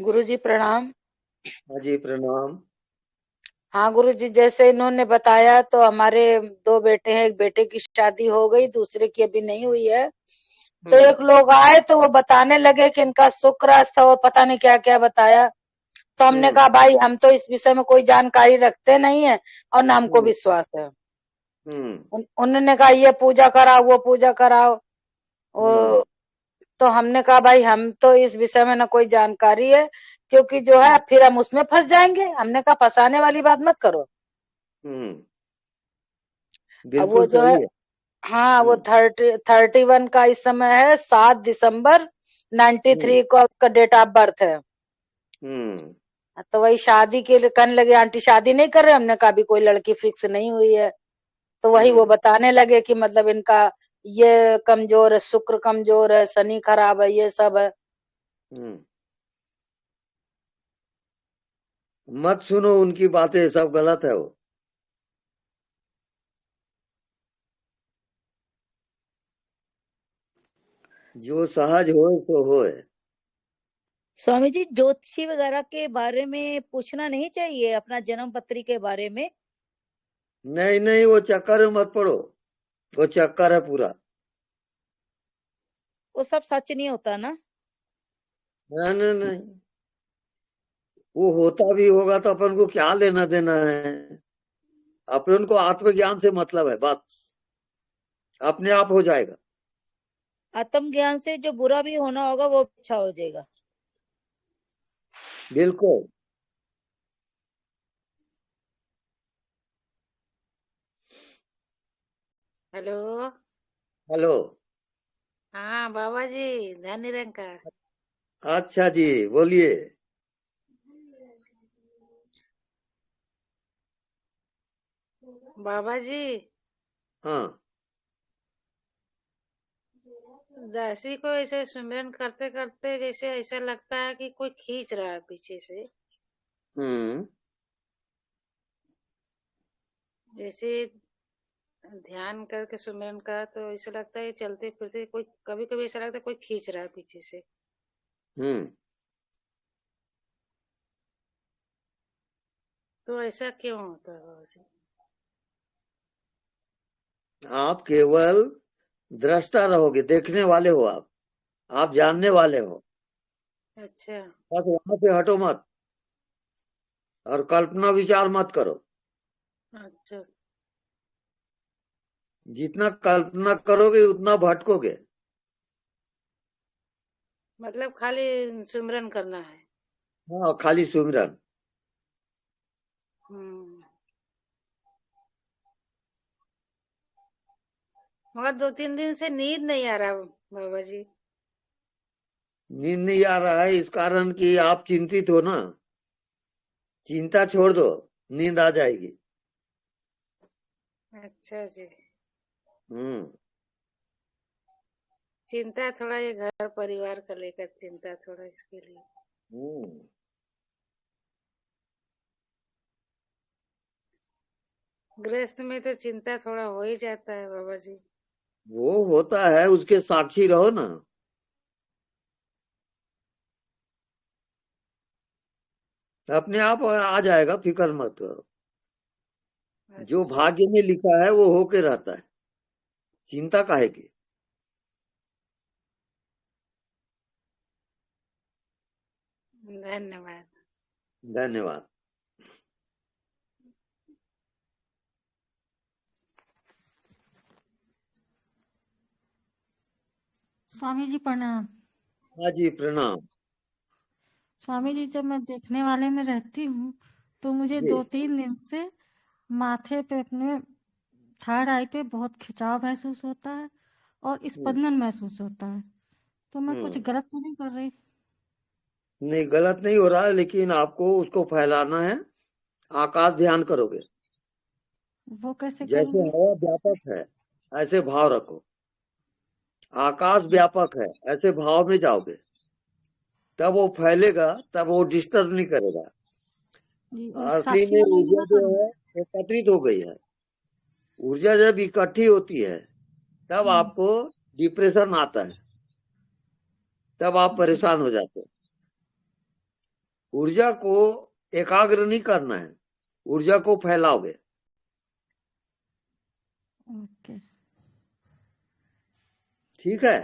Speaker 10: गुरुजी प्रणाम।
Speaker 1: हाँ जी, प्रणाम।
Speaker 10: हाँ गुरुजी, जैसे इन्होंने बताया तो हमारे 2 बेटे हैं, एक बेटे की शादी हो गई, दूसरे की अभी नहीं हुई है। तो एक लोग आए तो वो बताने लगे कि इनका शुक्र अस्त और पता नहीं क्या क्या बताया। तो हमने कहा भाई हम तो इस विषय में कोई जानकारी रखते नहीं है और न हमको विश्वास है। उन्होंने कहा ये पूजा कराओ, वो पूजा कराओ। तो हमने कहा भाई हम तो इस विषय में न कोई जानकारी है, क्योंकि जो है फिर हम उसमें फंस जाएंगे। हमने कहा फंसाने वाली बात मत करो। अब वो
Speaker 1: बिल्कुल
Speaker 10: जो है,
Speaker 1: सही है।
Speaker 10: हाँ वो 31 का इस समय है, 7 दिसंबर 93 को उसका डेट ऑफ बर्थ है। तो वही शादी के लिए कहने लगे आंटी शादी नहीं कर रहे। हमने कहा अभी कोई लड़की फिक्स नहीं हुई है। तो वही वो बताने लगे कि मतलब इनका ये कमजोर है, शुक्र कमजोर है, शनि खराब है, ये सब है।
Speaker 1: मत सुनो उनकी बातें, सब गलत है वो। जो सहज होए सो होए।
Speaker 10: स्वामी जी, ज्योतिषी वगैरह के बारे में पूछना नहीं चाहिए, अपना जन्म पत्री के बारे में?
Speaker 1: नहीं नहीं, वो चक्कर में मत पड़ो, वो चक्कर है पूरा।
Speaker 10: वो सब सच नहीं होता ना?
Speaker 1: नहीं नहीं, वो होता भी होगा तो अपन को क्या लेना देना है। अपन को आत्मज्ञान से मतलब है, बात अपने आप हो जाएगा।
Speaker 10: आत्म ज्ञान से जो बुरा भी होना होगा वो अच्छा हो जाएगा।
Speaker 1: बिल्कुल।
Speaker 17: हेलो।
Speaker 1: हेलो।
Speaker 17: हाँ बाबा जी, धन निरंकार।
Speaker 1: अच्छा जी, बोलिए।
Speaker 17: बाबा जी,
Speaker 1: हाँ।
Speaker 17: दासी को ऐसे सुमिरन करते करते जैसे ऐसा लगता है कि कोई खींच रहा है पीछे से। जैसे ध्यान करके सुमिरन का तो ऐसा लगता है चलते फिरते कोई, कभी कभी ऐसा लगता है कोई खींच रहा है पीछे से। तो ऐसा क्यों होता है बाबा जी?
Speaker 1: आप केवल दृष्टा रहोगे, देखने वाले हो आप जानने वाले हो।
Speaker 17: अच्छा।
Speaker 1: बस वहां से हटो मत और कल्पना विचार मत करो।
Speaker 17: अच्छा।
Speaker 1: जितना कल्पना करोगे उतना भटकोगे।
Speaker 17: मतलब खाली सुमिरन करना है।
Speaker 1: हाँ, खाली सुमिरन।
Speaker 17: हम्म। मगर 2-3 दिन से नींद नहीं आ रहा बाबा जी।
Speaker 1: नींद नहीं आ रहा है इस कारण कि आप चिंतित हो ना। चिंता छोड़ दो, नींद आ जाएगी।
Speaker 17: अच्छा जी।
Speaker 1: हम्म।
Speaker 17: चिंता थोड़ा ये घर परिवार का लेकर चिंता थोड़ा इसके लिए। गृहस्थ में तो चिंता थोड़ा हो ही जाता है बाबा जी।
Speaker 1: वो होता है, उसके साक्षी रहो ना। अपने आप आ जाएगा, फिक्र मत करो। जो
Speaker 17: अच्छा
Speaker 1: भाग्य में लिखा है वो होके रहता है, चिंता काहे की।
Speaker 17: धन्यवाद।
Speaker 1: धन्यवाद।
Speaker 18: स्वामी जी प्रणाम।
Speaker 1: हाँ जी प्रणाम।
Speaker 18: स्वामी जी, जब मैं देखने वाले में रहती हूँ तो मुझे
Speaker 1: जी
Speaker 18: 2-3 दिन से माथे पे, अपने थर्ड आई पे बहुत खिंचाव महसूस होता है और स्पंदन महसूस होता है। तो मैं कुछ
Speaker 1: हम्म।
Speaker 18: गलत तो नहीं कर रही?
Speaker 1: नहीं, गलत नहीं हो रहा है, लेकिन आपको उसको फैलाना है। आकाश ध्यान करोगे।
Speaker 18: वो कैसे
Speaker 1: जैसे
Speaker 18: करूँगी?
Speaker 1: हवा व्यापक है ऐसे भाव रखो। आकाश व्यापक है ऐसे भाव में जाओगे, तब वो फैलेगा, तब वो डिस्टर्ब नहीं करेगा।
Speaker 18: जी, और
Speaker 1: असली
Speaker 18: साक्षी
Speaker 1: में
Speaker 18: वाला ये
Speaker 1: ऊर्जा
Speaker 18: ना
Speaker 1: जो
Speaker 18: करूँ?
Speaker 1: है एकत्रित हो गई है। ऊर्जा जब इकट्ठी होती है तब आपको डिप्रेशन आता है, तब आप परेशान हो जाते हो। ऊर्जा को एकाग्र नहीं करना है, ऊर्जा को फैलाओगे।
Speaker 18: ओके।
Speaker 1: ठीक है।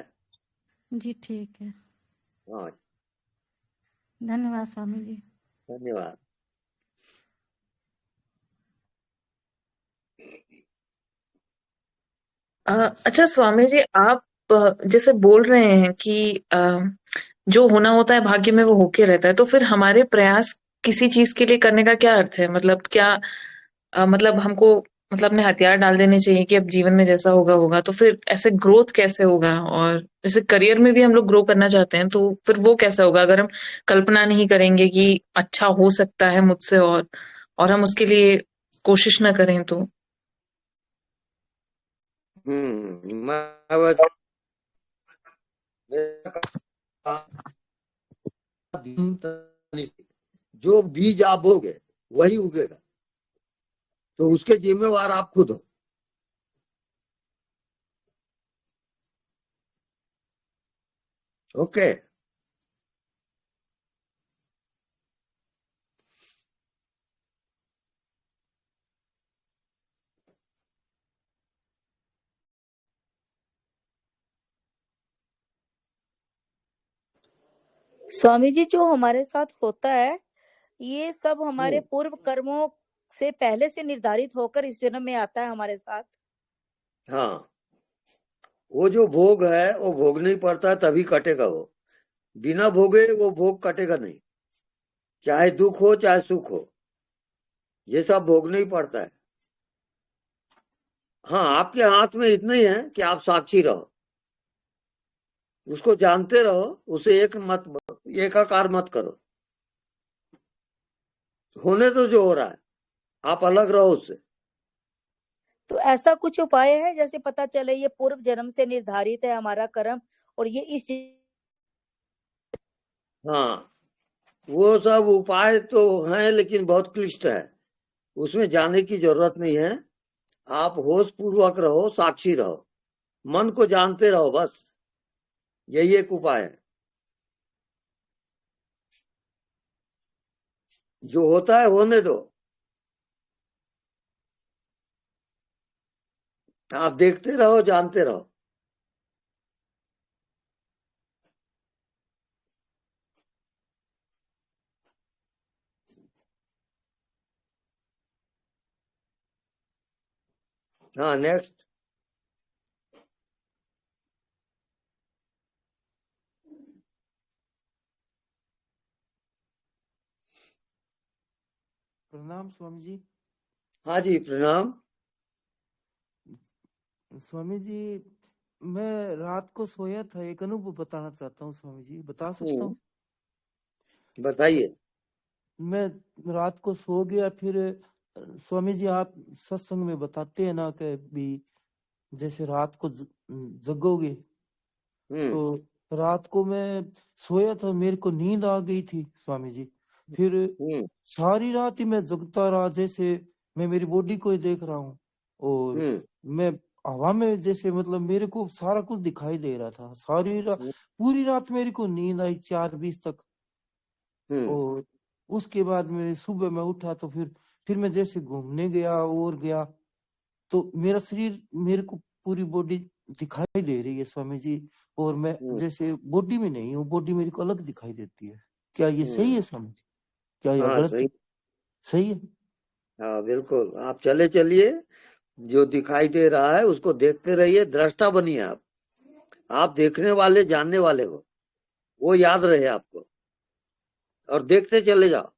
Speaker 18: जी ठीक है।
Speaker 1: हाँ,
Speaker 18: धन्यवाद स्वामी जी।
Speaker 1: धन्यवाद।
Speaker 16: अच्छा स्वामी जी, आप जैसे बोल रहे हैं कि जो होना होता है भाग्य में वो होके रहता है, तो फिर हमारे प्रयास किसी चीज के लिए करने का क्या अर्थ है? मतलब क्या मतलब हमको, मतलब अपने हथियार डाल देने चाहिए कि अब जीवन में जैसा होगा होगा, तो फिर ऐसे ग्रोथ कैसे होगा? और जैसे करियर में भी हम लोग ग्रो करना चाहते हैं, तो फिर वो कैसा होगा अगर हम कल्पना नहीं करेंगे कि अच्छा हो सकता है मुझसे, और हम उसके लिए कोशिश ना करें तो?
Speaker 1: मैं बस जो बीज आप बोगे वही उगेगा, तो उसके जिम्मेवार आप खुद हो। ओके।
Speaker 10: स्वामी जी, जो हमारे साथ होता है ये सब हमारे पूर्व कर्मों से पहले से निर्धारित होकर इस जन्म में आता है हमारे साथ।
Speaker 1: हाँ, वो जो भोग है वो भोगना ही पड़ता है, तभी कटेगा वो। बिना भोगे वो भोग कटेगा नहीं। चाहे दुख हो चाहे सुख हो, ये सब भोगना ही पड़ता है। हाँ, आपके हाथ में इतना ही है कि आप साक्षी रहो, उसको जानते रहो, उसे एकाकार मत करो। होने तो जो हो रहा है, आप अलग रहो उससे।
Speaker 10: तो ऐसा कुछ उपाय है जैसे पता चले ये पूर्व जन्म से निर्धारित है हमारा कर्म और ये इस
Speaker 1: हाँ, वो सब उपाय तो हैं लेकिन बहुत क्लिष्ट है, उसमें जाने की जरूरत नहीं है। आप होश पूर्वक रहो, साक्षी रहो, मन को जानते रहो, बस यही एक उपाय है। जो होता है होने दो, आप देखते रहो, जानते रहो। हाँ, नेक्स्ट।
Speaker 19: प्रणाम स्वामी जी।
Speaker 1: हाँ जी प्रणाम।
Speaker 19: स्वामी जी, मैं रात को सोया था, एक अनुभव बताना चाहता हूँ स्वामी जी, बता सकता हूँ?
Speaker 1: बताइए।
Speaker 19: मैं रात को सो गया, फिर स्वामी जी आप सत्संग में बताते हैं ना कि भी जैसे रात को जगोगे, तो रात को मैं सोया था, मेरे को नींद आ गई थी स्वामी जी। फिर सारी रात ही मैं जगता रहा, जैसे मैं मेरी बॉडी को ही देख रहा हूँ, और मैं हवा में जैसे मतलब मेरे को सारा कुछ दिखाई दे रहा था। सारी रात, पूरी रात मेरे को नींद आई 4:20 तक। और उसके बाद में सुबह मैं उठा तो फिर मैं जैसे घूमने गया और गया, तो मेरा शरीर मेरे को पूरी बॉडी दिखाई दे रही है स्वामी जी, और मैं जैसे बॉडी में नहीं हूँ, बॉडी मेरे को अलग दिखाई देती है। क्या ये सही है स्वामी जी? क्या ये
Speaker 1: हाँ
Speaker 19: गलत
Speaker 1: सही।
Speaker 19: है? सही है।
Speaker 1: हाँ बिल्कुल, आप चले चलिए, जो दिखाई दे रहा है उसको देखते रहिए, दृष्टा बनिए आप देखने वाले, जानने वाले हो, वो याद रहे आपको, और देखते चले जाओ।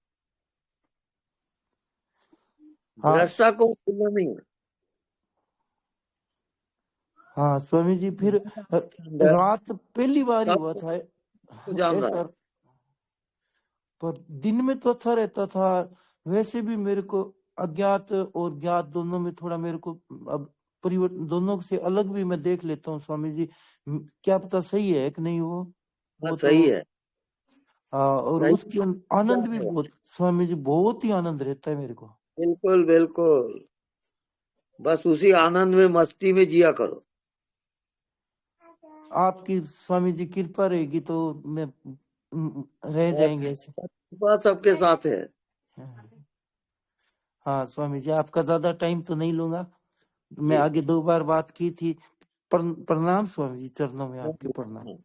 Speaker 19: हाँ
Speaker 1: दृष्टा को भूलना नहीं है।
Speaker 19: हाँ स्वामी जी, फिर रात पहली बार ही
Speaker 1: सब
Speaker 19: हुआ था
Speaker 1: को जान रहा
Speaker 19: ऐसा,
Speaker 1: है।
Speaker 19: पर दिन में तो अच्छा रहता था। वैसे भी मेरे को अज्ञात और ज्ञात दोनों में थोड़ा मेरे को अब परिवर्तन, दोनों से अलग भी मैं देख लेता हूँ स्वामी जी। क्या पता सही है कि नहीं
Speaker 1: हाँ
Speaker 19: वो
Speaker 1: सही
Speaker 19: तो
Speaker 1: है,
Speaker 19: और
Speaker 1: सही
Speaker 19: उसकी आनंद भी
Speaker 1: है।
Speaker 19: बहुत स्वामी जी, बहुत ही आनंद रहता है मेरे को।
Speaker 1: बिल्कुल बिल्कुल, बस उसी आनंद में, मस्ती में जिया करो।
Speaker 19: आपकी स्वामी जी कृपा रहेगी तो मैं रह जाएंगे ऐसे।
Speaker 1: बात सबके साथ है।
Speaker 19: हाँ स्वामी जी, आपका ज्यादा टाइम तो नहीं लूंगा, मैं
Speaker 1: जी।
Speaker 19: आगे 2 बार बात की थी। प्रणाम स्वामी जी, चरणों में आपके प्रणाम।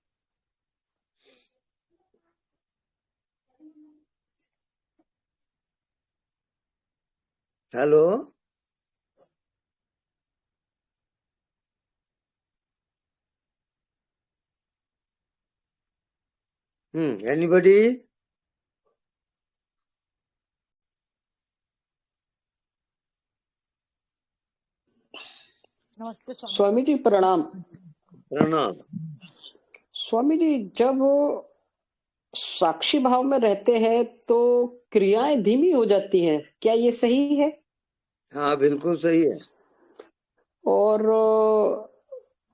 Speaker 1: Hello, anybody?
Speaker 10: नमस्ते
Speaker 13: स्वामी जी प्रणाम।
Speaker 1: प्रणाम।
Speaker 13: स्वामी जी, जब साक्षी भाव में रहते हैं तो क्रियाएं धीमी हो जाती हैं, क्या ये सही है?
Speaker 1: हाँ बिल्कुल सही है।
Speaker 13: और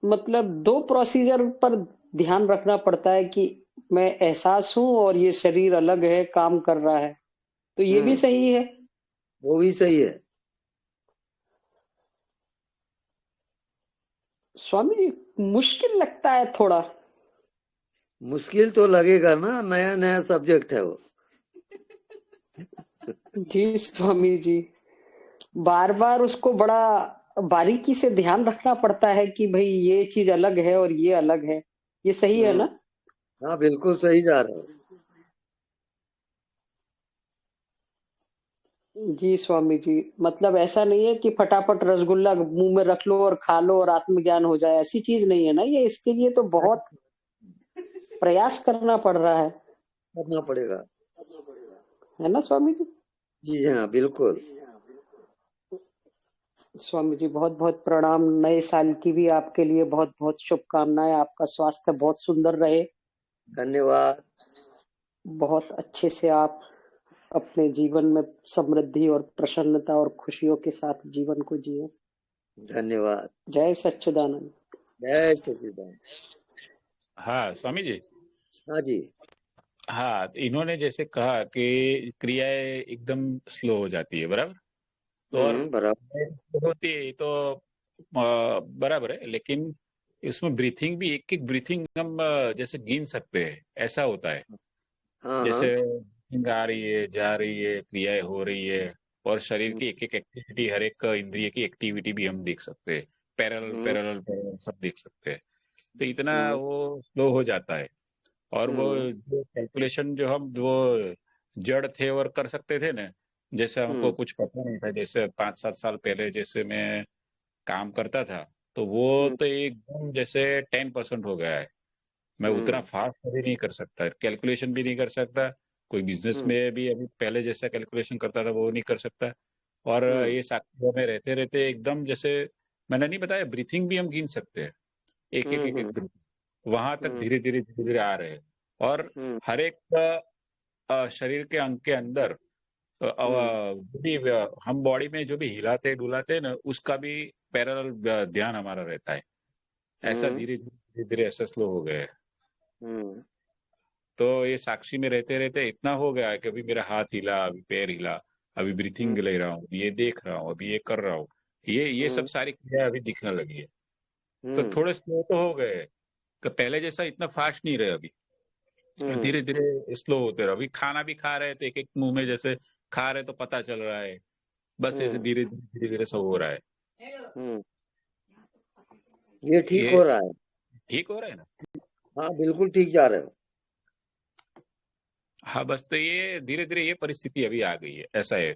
Speaker 13: मतलब 2 प्रोसीजर पर ध्यान रखना पड़ता है कि मैं एहसास हूं और ये शरीर अलग है, काम कर रहा है, तो ये भी सही है?
Speaker 1: वो भी सही है।
Speaker 13: स्वामी जी, मुश्किल लगता है थोड़ा।
Speaker 1: मुश्किल तो लगेगा ना, नया नया सब्जेक्ट है वो।
Speaker 13: जी स्वामी जी, बार बार उसको बड़ा बारीकी से ध्यान रखना पड़ता है कि भाई ये चीज अलग है और ये अलग है, ये सही है ना?
Speaker 1: हाँ बिल्कुल सही जा रहे हो।
Speaker 13: जी स्वामी जी, मतलब ऐसा नहीं है कि फटाफट रसगुल्ला मुंह में रख लो और खा लो और आत्मज्ञान हो जाए, ऐसी चीज नहीं है ना ये। इसके लिए तो बहुत प्रयास करना पड़ रहा है।
Speaker 1: करना पड़ेगा,
Speaker 13: है ना स्वामी जी?
Speaker 1: जी हाँ बिल्कुल।
Speaker 13: स्वामी जी बहुत बहुत प्रणाम। नए साल की भी आपके लिए बहुत बहुत शुभकामनाएं। आपका स्वास्थ्य बहुत सुंदर रहे।
Speaker 1: धन्यवाद।
Speaker 13: बहुत अच्छे से आप अपने जीवन में समृद्धि और प्रसन्नता और खुशियों के साथ जीवन को जिए।
Speaker 1: धन्यवाद।
Speaker 13: जय सच्चिदानंद।
Speaker 1: जय सच्चिदानंद।
Speaker 15: हाँ स्वामी जी।
Speaker 1: हाँ जी।
Speaker 15: हाँ, तो इन्होंने जैसे कहा कि क्रियाएं एकदम स्लो हो जाती है, बराबर? तो और
Speaker 1: बराबर
Speaker 15: होती है तो बराबर है, लेकिन इसमें ब्रीथिंग भी एक एक ब्रीथिंग हम जैसे गिन सकते हैं, ऐसा होता है। जैसे नींद आ रही है, जा रही है, क्रियाएं हो रही है, और शरीर की एक एक एक्टिविटी, हर एक इंद्रिय की एक्टिविटी भी हम देख सकते हैं, पैरेलल सब देख सकते हैं। तो इतना वो स्लो हो जाता है। और वो जो कैलकुलेशन जो हम वो जड़ थे और कर सकते थे ना, जैसे हमको कुछ पता नहीं था, जैसे 5-7 साल पहले जैसे मैं काम करता था, तो वो तो एकदम जैसे 10% हो गया है। मैं उतना फास्ट कभी नहीं कर सकता, कैलकुलेशन भी नहीं कर सकता, कोई बिजनेस में भी अभी पहले जैसा कैलकुलेशन करता था वो नहीं कर सकता। और ये साक्षी में रहते रहते एकदम जैसे मैंने नहीं बताया, ब्रीथिंग भी हम गिन सकते हैं, एक एक एक एक ब्रीथिंग, वहां तक
Speaker 1: हम्म
Speaker 15: धीरे धीरे धीरे धीरे आ रहे हैं। और हर एक शरीर के अंग के अंदर जो भी हम बॉडी में जो भी हिलाते डुलाते हैं ना, उसका भी पैरेलल ध्यान हमारा रहता है। ऐसा धीरे धीरे धीरे ऐसा स्लो हो गया है। तो ये साक्षी में रहते रहते इतना हो गया है कि अभी मेरा हाथ हिला, अभी पैर हिला, अभी ब्रीथिंग ले रहा हूँ, ये देख रहा हूँ, अभी ये कर रहा हूँ, ये सब सारी क्रिया अभी दिखने लगी है। तो थोड़े स्लो तो हो गए, कि पहले जैसा इतना फास्ट नहीं रहे अभी, धीरे धीरे स्लो होते रहे। अभी खाना भी खा रहे थे, एक एक मुंह में जैसे खा रहे तो पता चल रहा है, बस ऐसे धीरे धीरे धीरे सब हो रहा है।
Speaker 1: ये ठीक
Speaker 15: ये
Speaker 1: हो रहा है।
Speaker 15: ठीक हो रहा है ना?
Speaker 1: हाँ बिल्कुल ठीक जा रहे हो।
Speaker 15: हाँ, बस तो ये धीरे धीरे ये परिस्थिति अभी आ गई है, ऐसा है।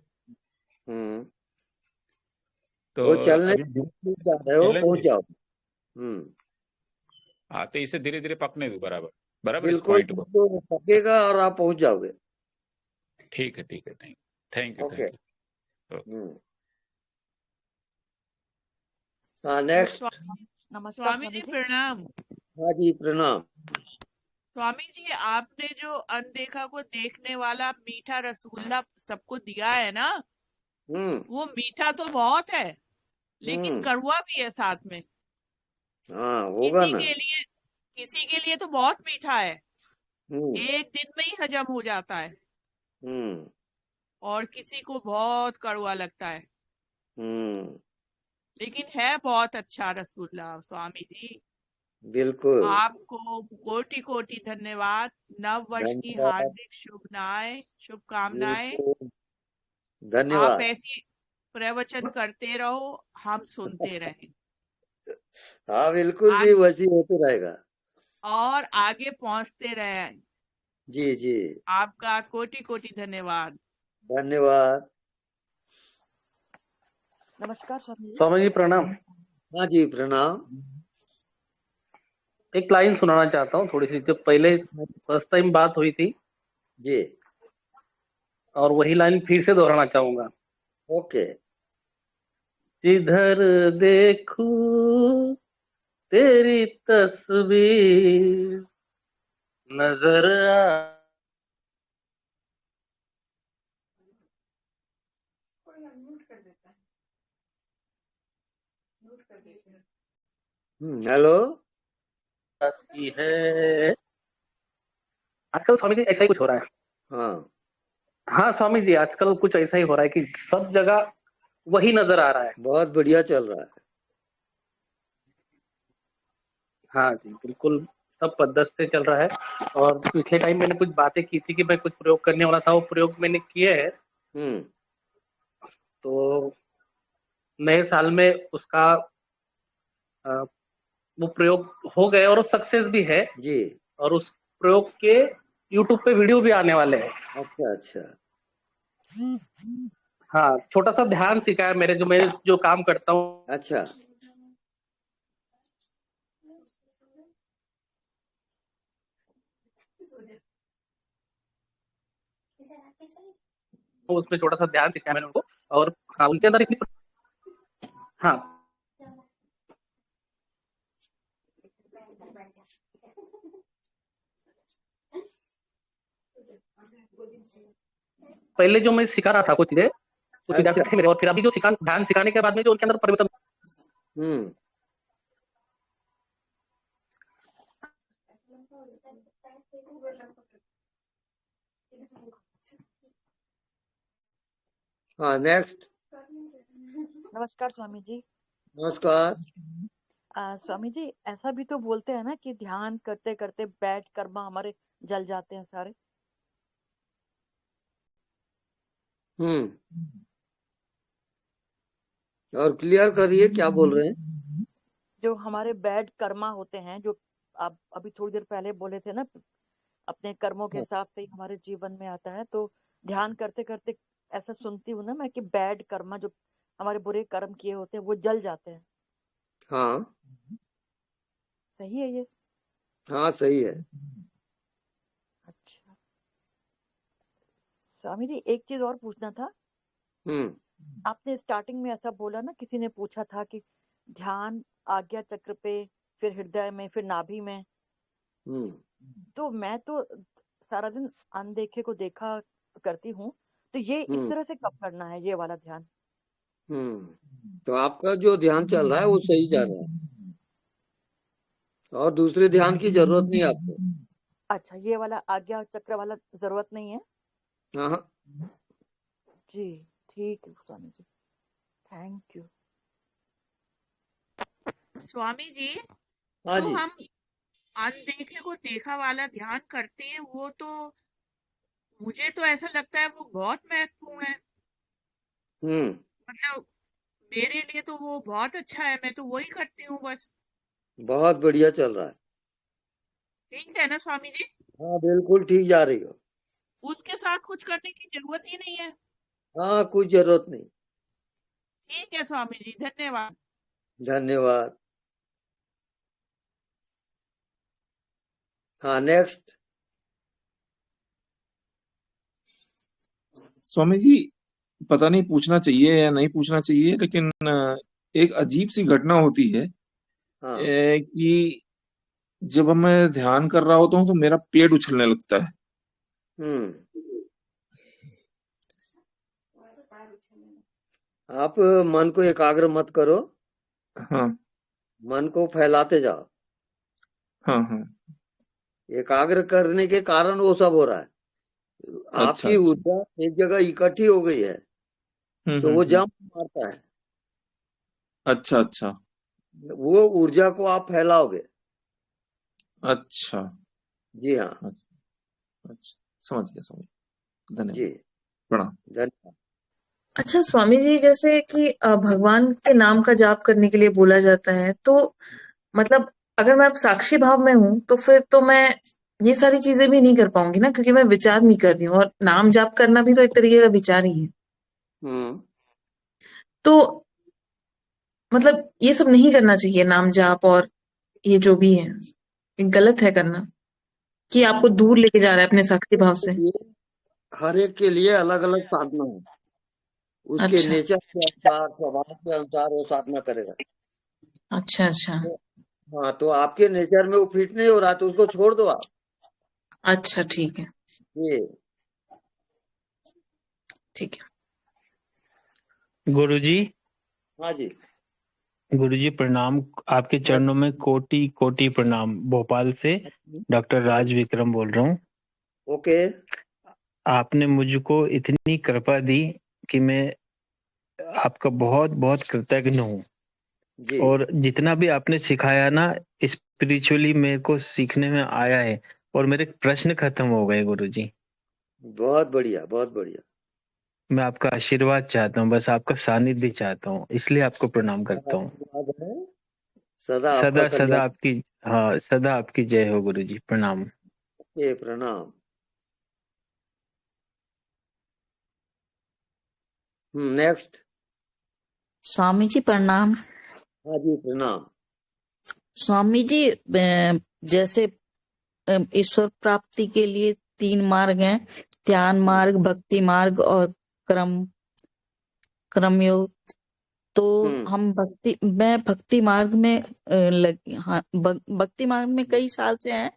Speaker 15: तो
Speaker 1: वो चलने
Speaker 15: अभी
Speaker 1: जा रहे हो, पहुंच
Speaker 15: चलेंगे।
Speaker 1: जाओ।
Speaker 15: हाँ, तो इसे धीरे धीरे पकने दो, बराबर बराबर इस
Speaker 1: बिल्कुल
Speaker 15: पॉइंट को।
Speaker 1: बिल्कुल पकेगा और आप पहुंच जाओगे।
Speaker 15: ठीक है, ठीक है, थैंक यू
Speaker 1: ओके।
Speaker 15: ओके।
Speaker 1: हाँ नेक्स्ट।
Speaker 20: नमस्कार
Speaker 21: स्वामी
Speaker 20: स्वामी
Speaker 21: जी
Speaker 20: जी।
Speaker 21: प्रणाम।
Speaker 1: हाँ जी प्रणाम।
Speaker 21: स्वामी जी, आपने जो अनदेखा को देखने वाला मीठा रसगुल्ला सबको दिया है ना, वो मीठा तो बहुत है, लेकिन कड़वा भी है साथ में।
Speaker 1: हाँ होगा ना।
Speaker 21: किसी के लिए तो बहुत मीठा है, एक दिन में ही हजम हो जाता है, और किसी को बहुत कड़वा लगता है। लेकिन है बहुत अच्छा रसगुल्ला स्वामी जी।
Speaker 1: बिल्कुल।
Speaker 21: आपको कोटि कोटि धन्यवाद। नव वर्ष की
Speaker 1: धन्यवाद।
Speaker 21: हार्दिक शुभकामनाएं।
Speaker 1: बिल्कुल
Speaker 21: आप
Speaker 1: धन्यवाद।
Speaker 21: ऐसी प्रवचन करते रहो, हम सुनते रहें।
Speaker 1: हाँ बिल्कुल जी, वैसी होते रहेगा।
Speaker 21: और आगे पहुंचते रहें।
Speaker 1: जी जी
Speaker 21: आपका कोटि कोटि धन्यवाद।
Speaker 1: धन्यवाद।
Speaker 20: नमस्कार स्वामी जी।
Speaker 6: स्वामी जी प्रणाम।
Speaker 1: हाँ जी प्रणाम।
Speaker 6: एक लाइन सुनाना चाहता हूँ थोड़ी सी, जब पहले फर्स्ट टाइम बात हुई थी
Speaker 1: जी।
Speaker 6: और वही लाइन फिर से दोहराना चाहूंगा।
Speaker 1: ओके।
Speaker 6: जिधर देखूं तेरी तस्वीर नजर आ।
Speaker 1: हेलो।
Speaker 6: आती है। आजकल स्वामी जी ऐसा ही कुछ हो रहा है।
Speaker 1: हाँ
Speaker 6: हाँ स्वामी जी, आजकल कुछ ऐसा ही हो रहा है कि सब जगह वही नजर आ रहा है।
Speaker 1: बहुत बढ़िया चल रहा है।
Speaker 6: हाँ जी बिल्कुल, सब पद्धति से चल रहा है। और पिछले टाइम मैंने कुछ बातें की थी कि मैं कुछ प्रयोग करने वाला था, वो प्रयोग मैंने किए है। तो नए साल में उसका वो प्रयोग हो गए और सक्सेस भी है
Speaker 1: जी।
Speaker 6: और उस प्रयोग के YouTube पे वीडियो भी आने वाले हैं।
Speaker 1: अच्छा अच्छा।
Speaker 6: हाँ, छोटा सा ध्यान सिखाया मैं जो काम करता हूँ।
Speaker 1: अच्छा।
Speaker 6: उसमें छोटा सा ध्यान सिखाया मैंने उनको, और हाँ उनके अंदर इतनी हाँ पहले जो मैं सिखा रहा था कुछ चीजें, कुछ विद्यार्थी थे मेरे, और फिर अभी जो ध्यान सिखाने के बाद में जो उनके अंदर परिवर्तन।
Speaker 1: हाँ नेक्स्ट।
Speaker 20: नमस्कार स्वामी जी।
Speaker 1: नमस्कार।
Speaker 20: स्वामी जी, ऐसा भी तो बोलते हैं ना कि ध्यान करते करते बैड कर्मा हमारे जल जाते हैं सारे।
Speaker 1: और क्लियर करिए क्या बोल रहे हैं।
Speaker 20: जो हमारे बैड कर्मा होते हैं, जो आप अभी थोड़ी देर पहले बोले थे ना, अपने कर्मों के हिसाब से ही हमारे जीवन में आता है। तो ध्यान करते करते ऐसा सुनती हूँ ना मैं कि बैड कर्मा, जो हमारे बुरे कर्म किए होते हैं, वो जल जाते हैं।
Speaker 1: हाँ
Speaker 20: सही है ये?
Speaker 1: हाँ सही है।
Speaker 20: अच्छा स्वामी जी, एक चीज और पूछना था। आपने स्टार्टिंग में ऐसा बोला ना, किसी ने पूछा था कि ध्यान आज्ञा चक्र पे, फिर हृदय में, फिर नाभि में। तो मैं तो सारा दिन अनदेखे को देखा करती हूँ, तो ये इस तरह से कब करना है ये वाला ध्यान?
Speaker 1: तो आपका जो ध्यान चल रहा है वो सही जा रहा है, और दूसरे ध्यान की जरूरत नहीं आपको।
Speaker 20: अच्छा, ये वाला आज्ञा चक्र वाला जरूरत नहीं है?
Speaker 1: हाँ
Speaker 20: जी ठीक है स्वामी जी, थैंक यू।
Speaker 21: स्वामी जी,
Speaker 1: हाँ
Speaker 21: तो
Speaker 1: जी।
Speaker 21: हम अनदेखे को देखा वाला ध्यान करते हैं, वो तो मुझे तो ऐसा लगता है वो बहुत महत्वपूर्ण है। मतलब मेरे लिए तो वो बहुत अच्छा है, मैं तो वही करती हूँ बस।
Speaker 1: बहुत बढ़िया चल रहा है।
Speaker 21: ठीक है ना स्वामी जी?
Speaker 1: हाँ बिल्कुल ठीक जा रही हो।
Speaker 21: उसके साथ कुछ करने की जरूरत ही नहीं है।
Speaker 1: हाँ कुछ जरूरत नहीं।
Speaker 21: ठीक है स्वामी जी, धन्यवाद।
Speaker 1: धन्यवाद। हाँ नेक्स्ट।
Speaker 12: स्वामी जी, पता नहीं पूछना चाहिए या नहीं पूछना चाहिए, लेकिन एक अजीब सी घटना होती है
Speaker 1: हाँ।
Speaker 12: कि जब मैं ध्यान कर रहा होता हूँ तो मेरा पेट उछलने लगता है।
Speaker 1: आप मन को एकाग्र मत करो।
Speaker 12: हाँ
Speaker 1: मन को फैलाते जाओ।
Speaker 12: हाँ हाँ।
Speaker 1: एकाग्र करने के कारण वो सब हो रहा है।
Speaker 12: अच्छा
Speaker 1: आपकी
Speaker 12: अच्छा।
Speaker 1: ऊर्जा एक जगह इकट्ठी हो गई है, तो वो जंप मारता है।
Speaker 12: अच्छा अच्छा
Speaker 1: वो ऊर्जा को आप फैलाओगे।
Speaker 12: अच्छा।
Speaker 1: जी हाँ।
Speaker 12: अच्छा समझ गया, समझ गया।
Speaker 1: जी
Speaker 12: धन्यवाद, प्रणाम।
Speaker 1: धन्यवाद।
Speaker 16: अच्छा स्वामी जी, जैसे कि भगवान के नाम का जाप करने के लिए बोला जाता है, तो मतलब अगर मैं अब साक्षी भाव में हूँ तो फिर तो मैं ये सारी चीजें भी नहीं कर पाऊंगी ना, क्योंकि मैं विचार नहीं कर रही हूँ, और नाम जाप करना भी तो एक तरीके का विचार ही है। तो मतलब ये सब नहीं करना चाहिए, नाम जाप और ये जो भी है, ये गलत है करना, कि आपको दूर लेके जा रहा है अपने साक्षी भाव से।
Speaker 1: हर एक के लिए अलग अलग साधना है। उसके
Speaker 16: अच्छा
Speaker 1: नेचर के अनुसार, स्वभाव के अनुसार वो साधना करेगा।
Speaker 16: अच्छा अच्छा
Speaker 1: हाँ तो आपके नेचर में वो फिट नहीं हो रहा तो उसको छोड़ दो आप।
Speaker 16: अच्छा ठीक है,
Speaker 1: जी
Speaker 16: ठीक है।
Speaker 11: गुरुजी,
Speaker 1: हाँ जी।
Speaker 11: गुरुजी प्रणाम। आपके चरणों में कोटि कोटि प्रणाम। भोपाल से डॉक्टर
Speaker 1: हाँ
Speaker 11: राज विक्रम बोल रहा हूँ।
Speaker 1: ओके।
Speaker 11: आपने मुझको इतनी कृपा दी कि मैं आपका बहुत बहुत कृतज्ञ हूँ।
Speaker 1: जी
Speaker 11: और जितना भी आपने सिखाया ना, स्पिरिचुअली मेरे को सीखने में आया है, और मेरे प्रश्न खत्म हो गए गुरुजी।
Speaker 1: बहुत बढ़िया, बहुत बढ़िया।
Speaker 11: मैं आपका आशीर्वाद चाहता हूँ, बस आपका सानिध्य चाहता हूँ, इसलिए आपको प्रणाम करता हूँ।
Speaker 1: आशीर्वाद है, सदा आपका
Speaker 11: सदा सदा
Speaker 1: कल्याण।
Speaker 11: आपकी, हाँ सदा आपकी जय हो गुरुजी। प्रणाम।
Speaker 1: ये प्रणाम। नेक्स्ट।
Speaker 10: स्वामी जी प्रणाम।
Speaker 1: हाँ जी प्रणाम।
Speaker 10: स्वामी जी, जैसे ईश्वर प्राप्ति के लिए 3 मार्ग हैं, ध्यान मार्ग, भक्ति मार्ग और कर्मयोग। तो मैं भक्ति मार्ग में लगी। हाँ, भक्ति मार्ग में कई साल से हैं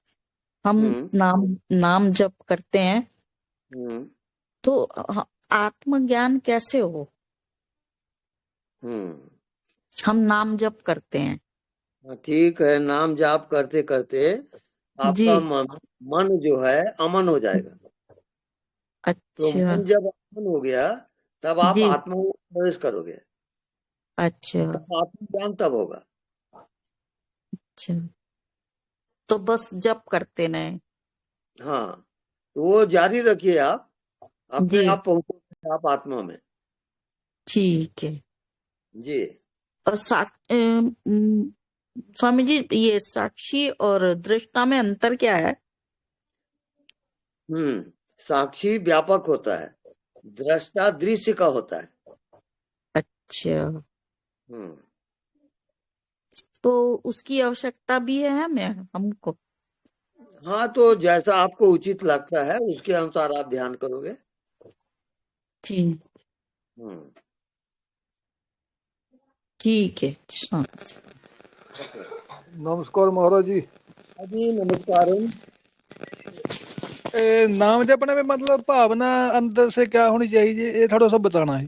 Speaker 10: हम। नाम जप करते हैं, तो आत्मज्ञान कैसे हो? हम नाम जप करते हैं।
Speaker 1: ठीक है, नाम जाप करते करते आपका मन जो है अमन हो जाएगा। तो
Speaker 10: अच्छा
Speaker 1: मन जब अमन हो गया तब आप
Speaker 10: जी
Speaker 1: आत्मा में प्रवेश करोगे।
Speaker 10: अच्छा
Speaker 1: तब आत्मज्ञान तब होगा।
Speaker 10: अच्छा, तो बस जप करते रहे।
Speaker 1: हाँ तो वो जारी रखिए, आप अपने
Speaker 10: जी
Speaker 1: आप पहुंचोगे आप आत्मा में।
Speaker 10: ठीक है।
Speaker 1: जी
Speaker 10: और स्वामी जी, ये साक्षी और दृष्टा में अंतर क्या है?
Speaker 1: साक्षी व्यापक होता है, दृष्टा दृश्य का होता है।
Speaker 10: अच्छा, तो उसकी आवश्यकता भी है हमें हमको?
Speaker 1: हाँ तो जैसा आपको उचित लगता है उसके अनुसार आप ध्यान करोगे।
Speaker 10: ठीक।
Speaker 5: ठीक है। शांत।
Speaker 2: नमस्कार महाराज जी।
Speaker 1: जी नमस्कार।
Speaker 2: नाम जपने में मतलब भावना अंदर से क्या होनी चाहिए, ये थोड़ा सा बताना है।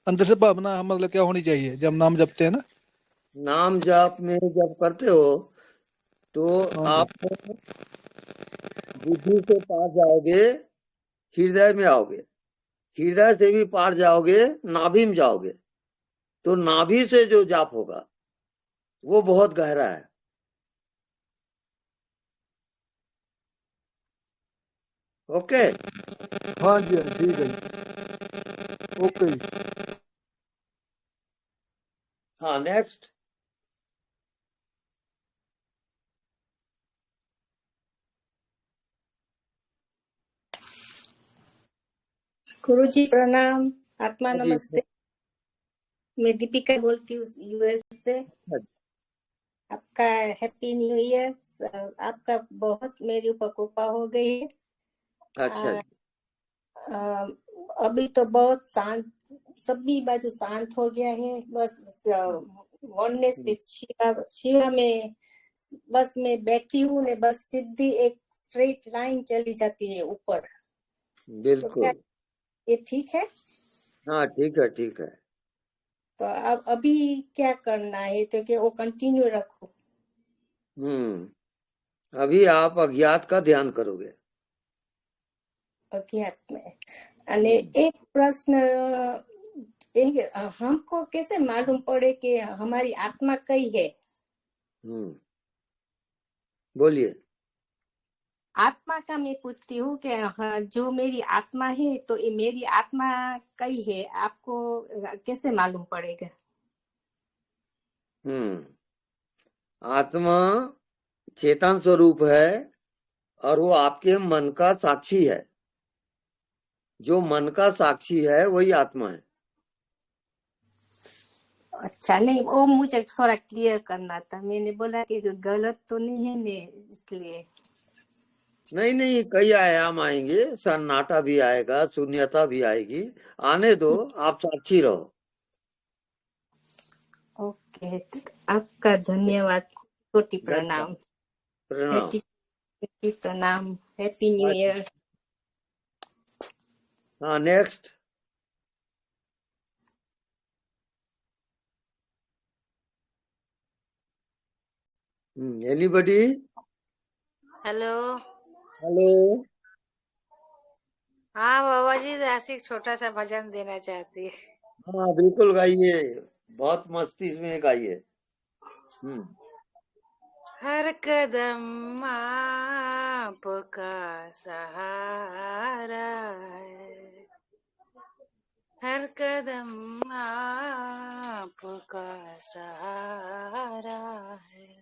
Speaker 2: अंदर से भावना मतलब क्या होनी चाहिए जब नाम जपते हैं ना?
Speaker 1: नाम जाप में जब करते हो तो आप बुद्धि से पार जाओगे, हृदय में आओगे, हृदय से भी पार जाओगे, नाभि में जाओगे। तो नाभि से जो जाप होगा वो बहुत गहरा है। ओके।
Speaker 2: हाँ जी, ठीक है। ओके।
Speaker 1: हाँ, नेक्स्ट।
Speaker 22: गुरुजी प्रणाम। आत्मा
Speaker 1: हाँ जी।
Speaker 22: नमस्ते। मैं दीपिका बोलती हूँ यूएस से। आपका हैप्पी न्यू ईयर। आपका बहुत मेरे ऊपर कृपा हो गई है।
Speaker 1: अच्छा जी।
Speaker 22: अभी तो बहुत शांत, सभी बाजू शांत हो गया है। बस वननेस विद शिवा में बस मैं बैठी हूँ ने बस सीधी एक स्ट्रेट लाइन चली जाती है ऊपर।
Speaker 1: बिल्कुल।
Speaker 22: तो क्या ये ठीक है?
Speaker 1: हाँ ठीक है, ठीक है।
Speaker 22: तो अब अभी क्या करना है? तो कि वो कंटिन्यू रखो।
Speaker 1: अभी आप अज्ञात का ध्यान करोगे।
Speaker 22: अज्ञात में। अने एक प्रश्न, हमको कैसे मालूम पड़े कि हमारी आत्मा कई है?
Speaker 1: बोलिए।
Speaker 22: आत्मा का मैं पूछती हूँ कि हाँ, जो मेरी आत्मा है तो ये मेरी आत्मा कई है, आपको कैसे मालूम पड़ेगा?
Speaker 1: आत्मा चेतन स्वरूप है और वो आपके मन का साक्षी है। जो मन का साक्षी है वही आत्मा है।
Speaker 22: अच्छा, नहीं वो मुझे थोड़ा क्लियर करना था। मैंने बोला कि गलत तो नहीं है ने, इसलिए।
Speaker 1: नहीं नहीं, कई आयाम आएंगे, सन्नाटा भी आएगा, शून्यता भी आएगी। आने दो, आप साक्षी रहो।
Speaker 22: ओके, आपका धन्यवाद। कोटि प्रणाम।
Speaker 1: प्रणाम।
Speaker 22: हैप्पी प्रणाम। Happy new year.
Speaker 1: हाँ, नेक्स्ट। एनीबडी?
Speaker 17: हेलो।
Speaker 1: हेलो।
Speaker 17: हाँ बाबा जी, ऐसे एक छोटा सा भजन देना चाहती है।
Speaker 1: हाँ बिल्कुल गाइए, बहुत मस्ती में गाइए।
Speaker 17: हर कदम आपका सहारा है, हर कदम आपका सहारा है।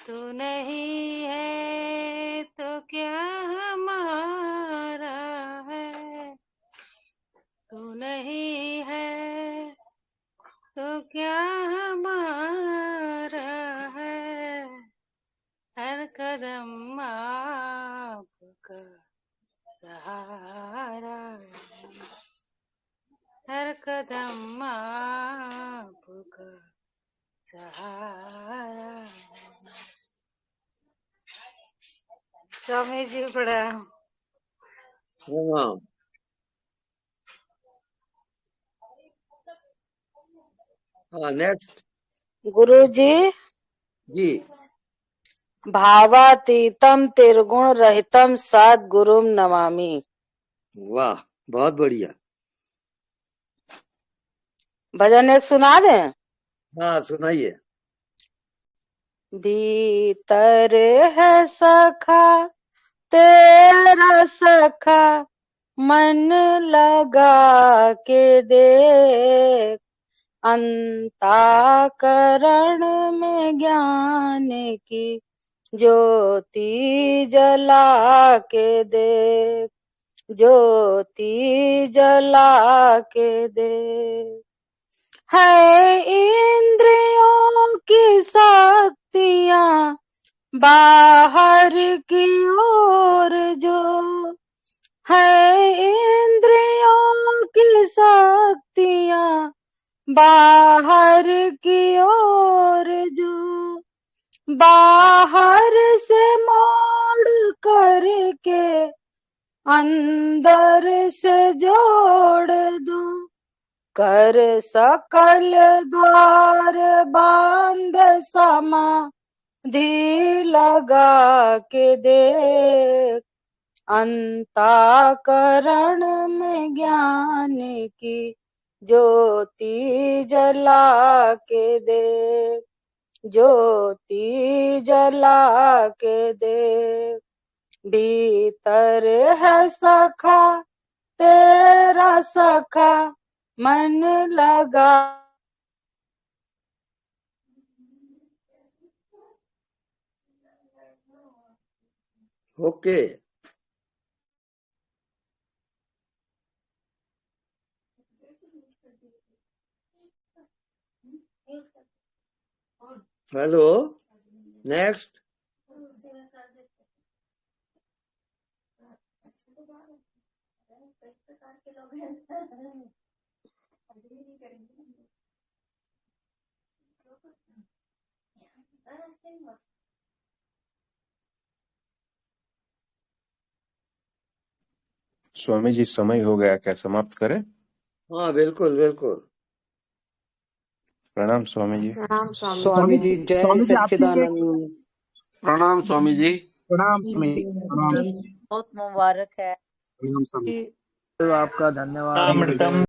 Speaker 17: तू नहीं है तो क्या हमारा है, तू नहीं है तो क्या हमारा है। हर कदम आपका सहारा है, हर कदम आपका सहारा है। स्वामी जी प्रणाम।
Speaker 1: प्रणाम। हाँ, नेक्स्ट।
Speaker 23: गुरुजी
Speaker 1: जी।
Speaker 23: भावातीतम त्रिगुण रहितम सद्गुरुम नमामि।
Speaker 1: वाह, बहुत बढ़िया।
Speaker 23: भजन एक सुना दें?
Speaker 1: हाँ सुनाइए।
Speaker 23: भीतर है सखा तेरा सखा, मन लगा के देख, अंतःकरण में ज्ञान की ज्योति जला के देख, ज्योति जला के देख। है इंद्रियों की शक्तियां बाहर की ओर, जो है इंद्रियों की शक्तियां बाहर की ओर जो बाहर से मोड़ करके अंदर से जोड़ दूं, कर सकल द्वार बांध समाधि लगा के देख, अंतःकरण में ज्ञान की ज्योति जला के देख, ज्योति जला के देख। भीतर है सखा तेरा सखा मन लगा।
Speaker 1: Okay. Hello, next.
Speaker 3: Swami ji समय हो गया, क्या समाप्त करें?
Speaker 1: हाँ बिल्कुल बिल्कुल।
Speaker 3: प्रणाम स्वामी जी।
Speaker 9: प्रणाम स्वामी
Speaker 13: स्वामी जी जय
Speaker 4: स्वामी जी आपकी
Speaker 13: सच्चिदानंद।
Speaker 6: प्रणाम स्वामी जी।
Speaker 4: प्रणाम स्वामी जी, प्रणाम
Speaker 10: बहुत मुबारक है।
Speaker 4: प्रणाम स्वामी।
Speaker 2: आपका धन्यवाद।
Speaker 11: राम